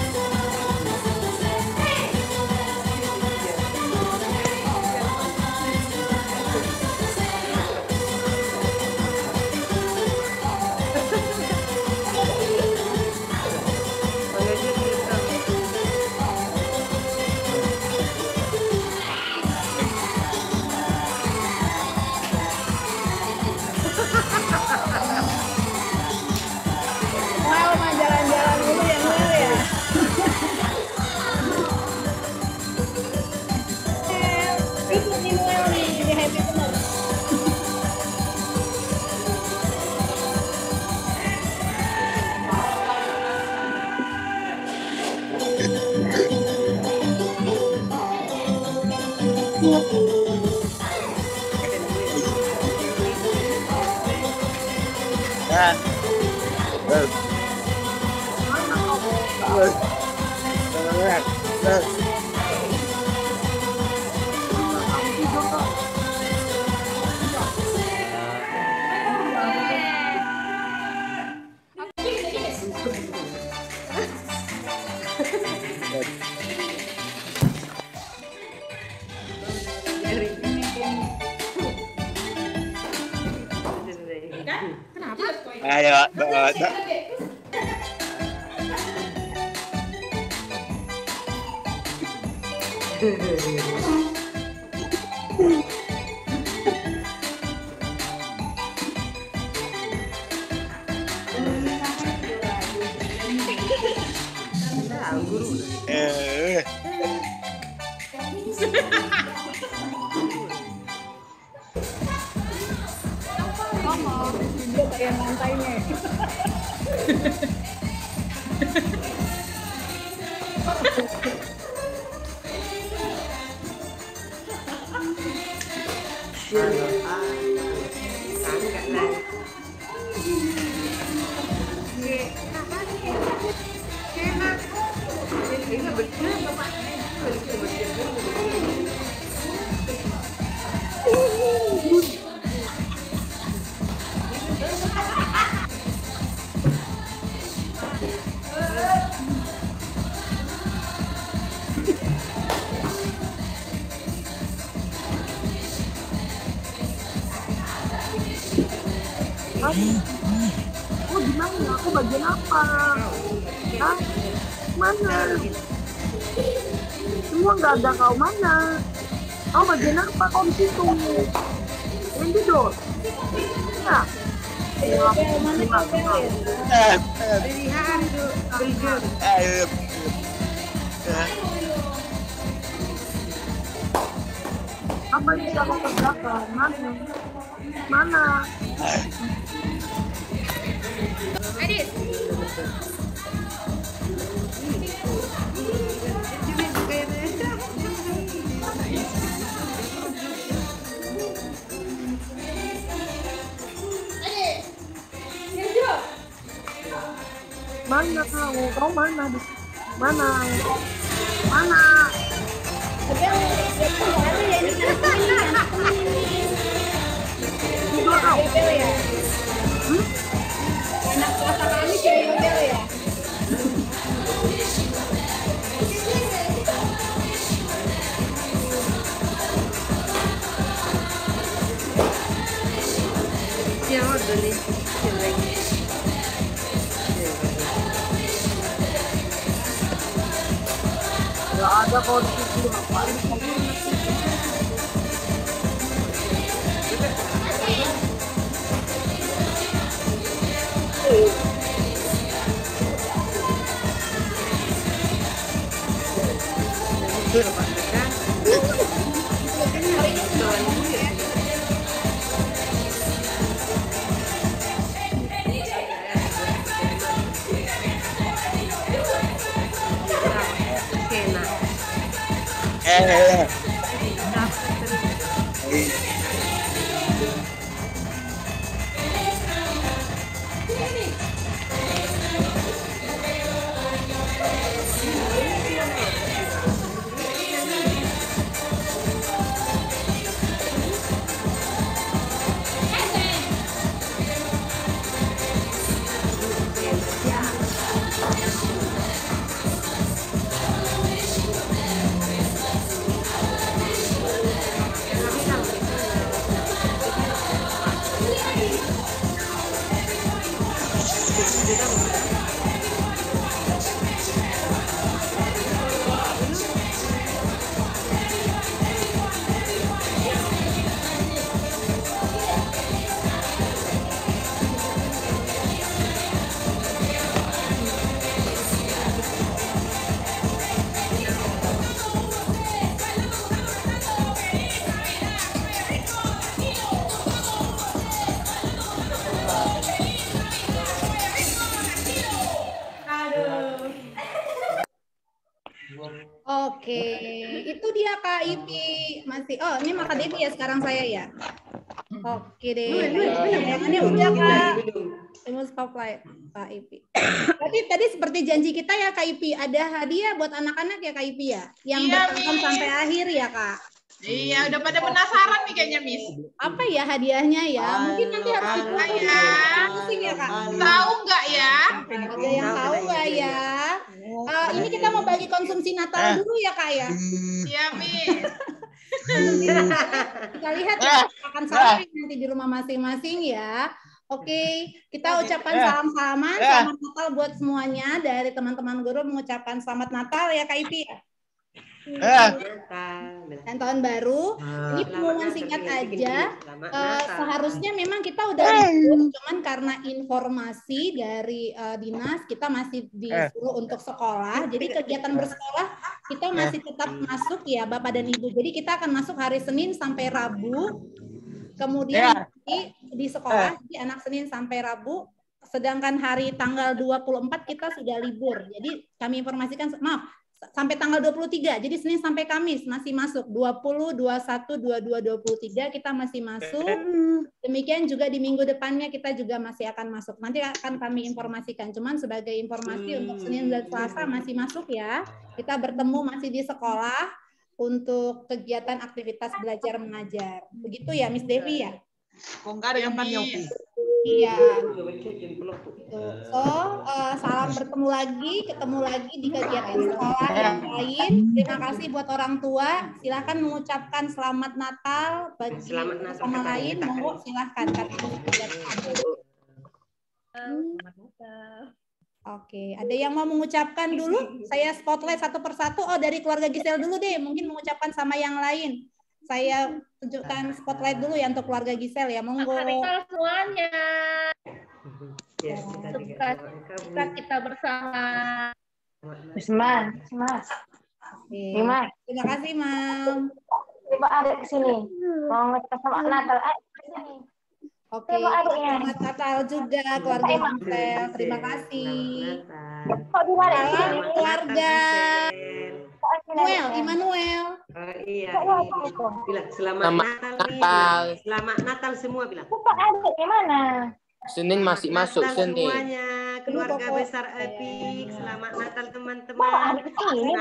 Wow, mah jalan-jalan dulu ya Mel ya. Ikut nih Mel nih, jadi happy bener. Ayo, Dia kayak lantainya. Oh gimana? Aku bagian apa? Hah? Mana? Semua nggak ada kau mana? Kau bagian apa? Kau di situ? Yang tidur? Ya. Mana kau ya? Apa yang bisa kau kerjakan? Mana? Mana? Adit. Mana kau? Kau mana? Mana? Mana? Tidur kau ya? Anak puasa kami cewek model ya? Ya udah nih. Gak ada kau di situ. Ngapain kamu? Oke, itu dia Kak Ipi masih. Oh, ini Kak Devi ya sekarang saya ya. Oke deh. Tayangannya udah Kak. Temu spotlight Kak Ipi. Tadi seperti janji kita ya Kak Ipi, ada hadiah buat anak-anak ya Kak Ipi ya, yang bertahan sampai akhir ya Kak. Iya, udah pada penasaran nih kayaknya, Miss. Apa ya hadiahnya ya? Mungkin nanti harus dibuat ya. Pusing ya Kak. Tahu nggak ya? Ada yang tahu nggak ya? Ini kita mau bagi konsumsi Natal dulu ya Kak ya. Iya, Miss. Kita lihat ya, akan sampai nanti di rumah masing-masing ya. Oke, kita ucapkan salam-salaman, selamat Natal buat semuanya. Dari teman-teman guru mengucapkan selamat Natal ya Kak Ipi. Dan tahun baru. Ini pengumuman singkat aja. Seharusnya memang kita udah libur, cuman karena informasi dari dinas kita masih disuruh untuk sekolah. Jadi kegiatan bersekolah kita masih tetap masuk ya Bapak dan Ibu. Jadi kita akan masuk hari Senin sampai Rabu. Kemudian di sekolah di anak Senin sampai Rabu. Sedangkan hari tanggal 24 kita sudah libur. Jadi kami informasikan, maaf, sampai tanggal 23. Jadi Senin sampai Kamis masih masuk. 20, 21, 22, 23 kita masih masuk. Demikian juga di minggu depannya kita juga masih akan masuk. Nanti akan kami informasikan. Cuman sebagai informasi untuk Senin dan Selasa masih masuk ya. Kita bertemu masih di sekolah untuk kegiatan aktivitas belajar mengajar. Begitu ya Miss Devi ya? Iya. So, salam ketemu lagi di kegiatan sekolah yang lain. Terima kasih buat orang tua. Silakan mengucapkan selamat Natal bagi sama lain. Monggo silakan. Oke, ada yang mau mengucapkan dulu? Saya spotlight satu persatu. Oh, dari keluarga Gisel dulu deh. Mungkin mengucapkan sama yang lain. Saya tunjukkan spotlight dulu ya untuk keluarga Gisel ya. Monggo. Semuanya. Suka kita bersama. Mas. Terima kasih, Mam. Coba ada ke sini. Mau ngucap selamat Natal. Kesini. Oke, selamat Natal juga keluarga Gisel. Terima kasih. Salam keluarga. Immanuel. Iya. Bilang selamat Natal. Selamat Natal semua bilang. Pak adik gimana? Senin masih masuk Senin. Semuanya keluarga besar Epik. Selamat Natal teman-teman. Selamat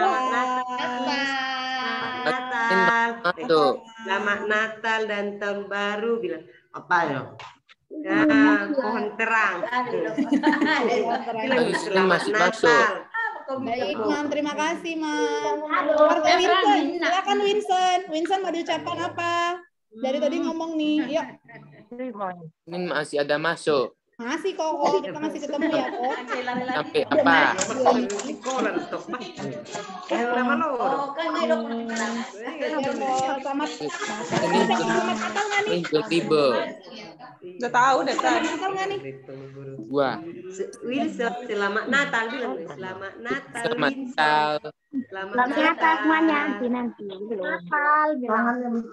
Natal. Selamat Natal dan tahun baru bilang. Apa ya? Pohon terang. Senin masih masuk. Baik, Mam. Terima kasih, Mam. Keluarga Winson. Silakan Winson. Winson mau diucapkan apa? Dari tadi ngomong nih. Yuk. Senin masih ada masuk. Masih kok. Kita masih ketemu ya kok. Sampai apa? Ini tiba. Udah tahu deh kan. Gua. Wilson, selamat Natal bilang. Selamat Natal. Selamat Natal. Selamat Natal semuanya nanti belum. Natal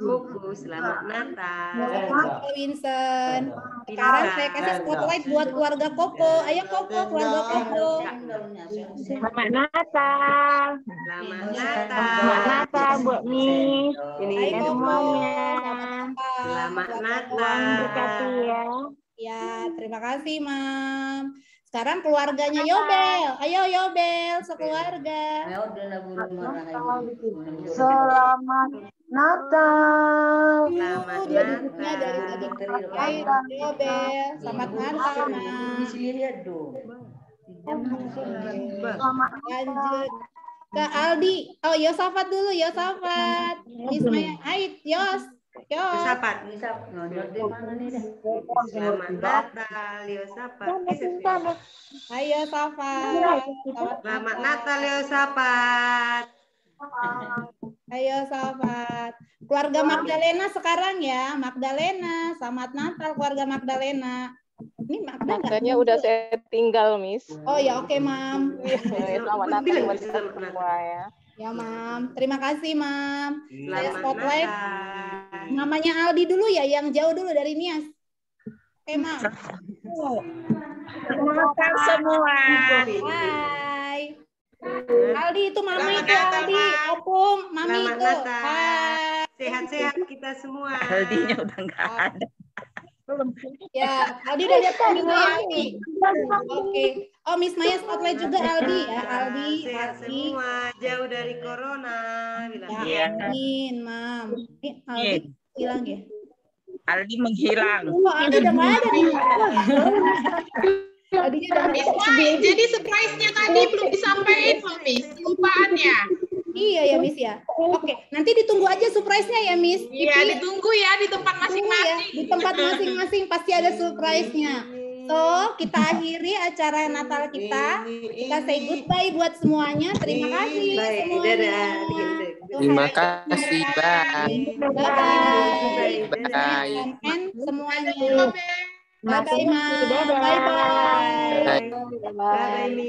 Buku, selamat Natal. Selamat Winson. Sekarang saya kasih spotlight buat keluarga Koko. Ayo Koko, keluarga Koko. Selamat Natal. Selamat Natal. Selamat Natal buat Miss. Ini semuanya. Selamat Natal. Ya. Ya, terima kasih, Mam. Sekarang keluarganya Yobel. Ayo Yobel, sekeluarga. Selamat Natal. Selamat Natal. Dari tadi Yobel. Selamat Natal, Mam. Lanjut ke Aldi. Oh, Yosafat dulu, Yosafat. Ismail, Ait, Yos. Yosafat. Selamat Natal, Yosafat. Ayo, Yosafat. Selamat Natal, Yosafat. Ayo, Yosafat. Keluarga Magdalena sekarang ya. Magdalena, selamat Natal keluarga Magdalena. Ini Makanya udah saya tinggal, Miss. Oh ya, oke, Mam. Selamat Natal buat kita semua ya. Ya, Mam. Terima kasih, Mam. Saya spotlight. Namanya Aldi dulu ya, yang jauh dulu dari Nias. Oke, Mam. Selamat semua. Hai. Aldi itu Mami itu Aldi. Opung, Mami itu. Hai. Sehat-sehat kita semua. Aldinya udah nggak ada. Ya, Aldi udah lihat kambingnya Aldi. Oke. Oh, Miss Maya spotlight juga Aldi ya. Aldi, sehat semua, jauh dari corona. Ya, amin, Mam. Ini Aldi hilang ya? Aldi menghilang. Oh, Aldi udah nggak ada nih. Aldinya udah nggak ada. Jadi surprise-nya tadi belum disampaikan, Miss. Lupaannya. Iya ya Miss ya. Oke, nanti ditunggu aja surprise-nya ya Miss. Iya, ditunggu ya di tempat masing-masing. Di tempat masing-masing pasti ada surprise-nya. So, kita akhiri acara Natal kita. Kita say goodbye buat semuanya. Terima kasih semuanya. Terima kasih, bye. Bye-bye. Bye. And semuanya. Bye-bye, Ma. Bye-bye. Bye. Bye.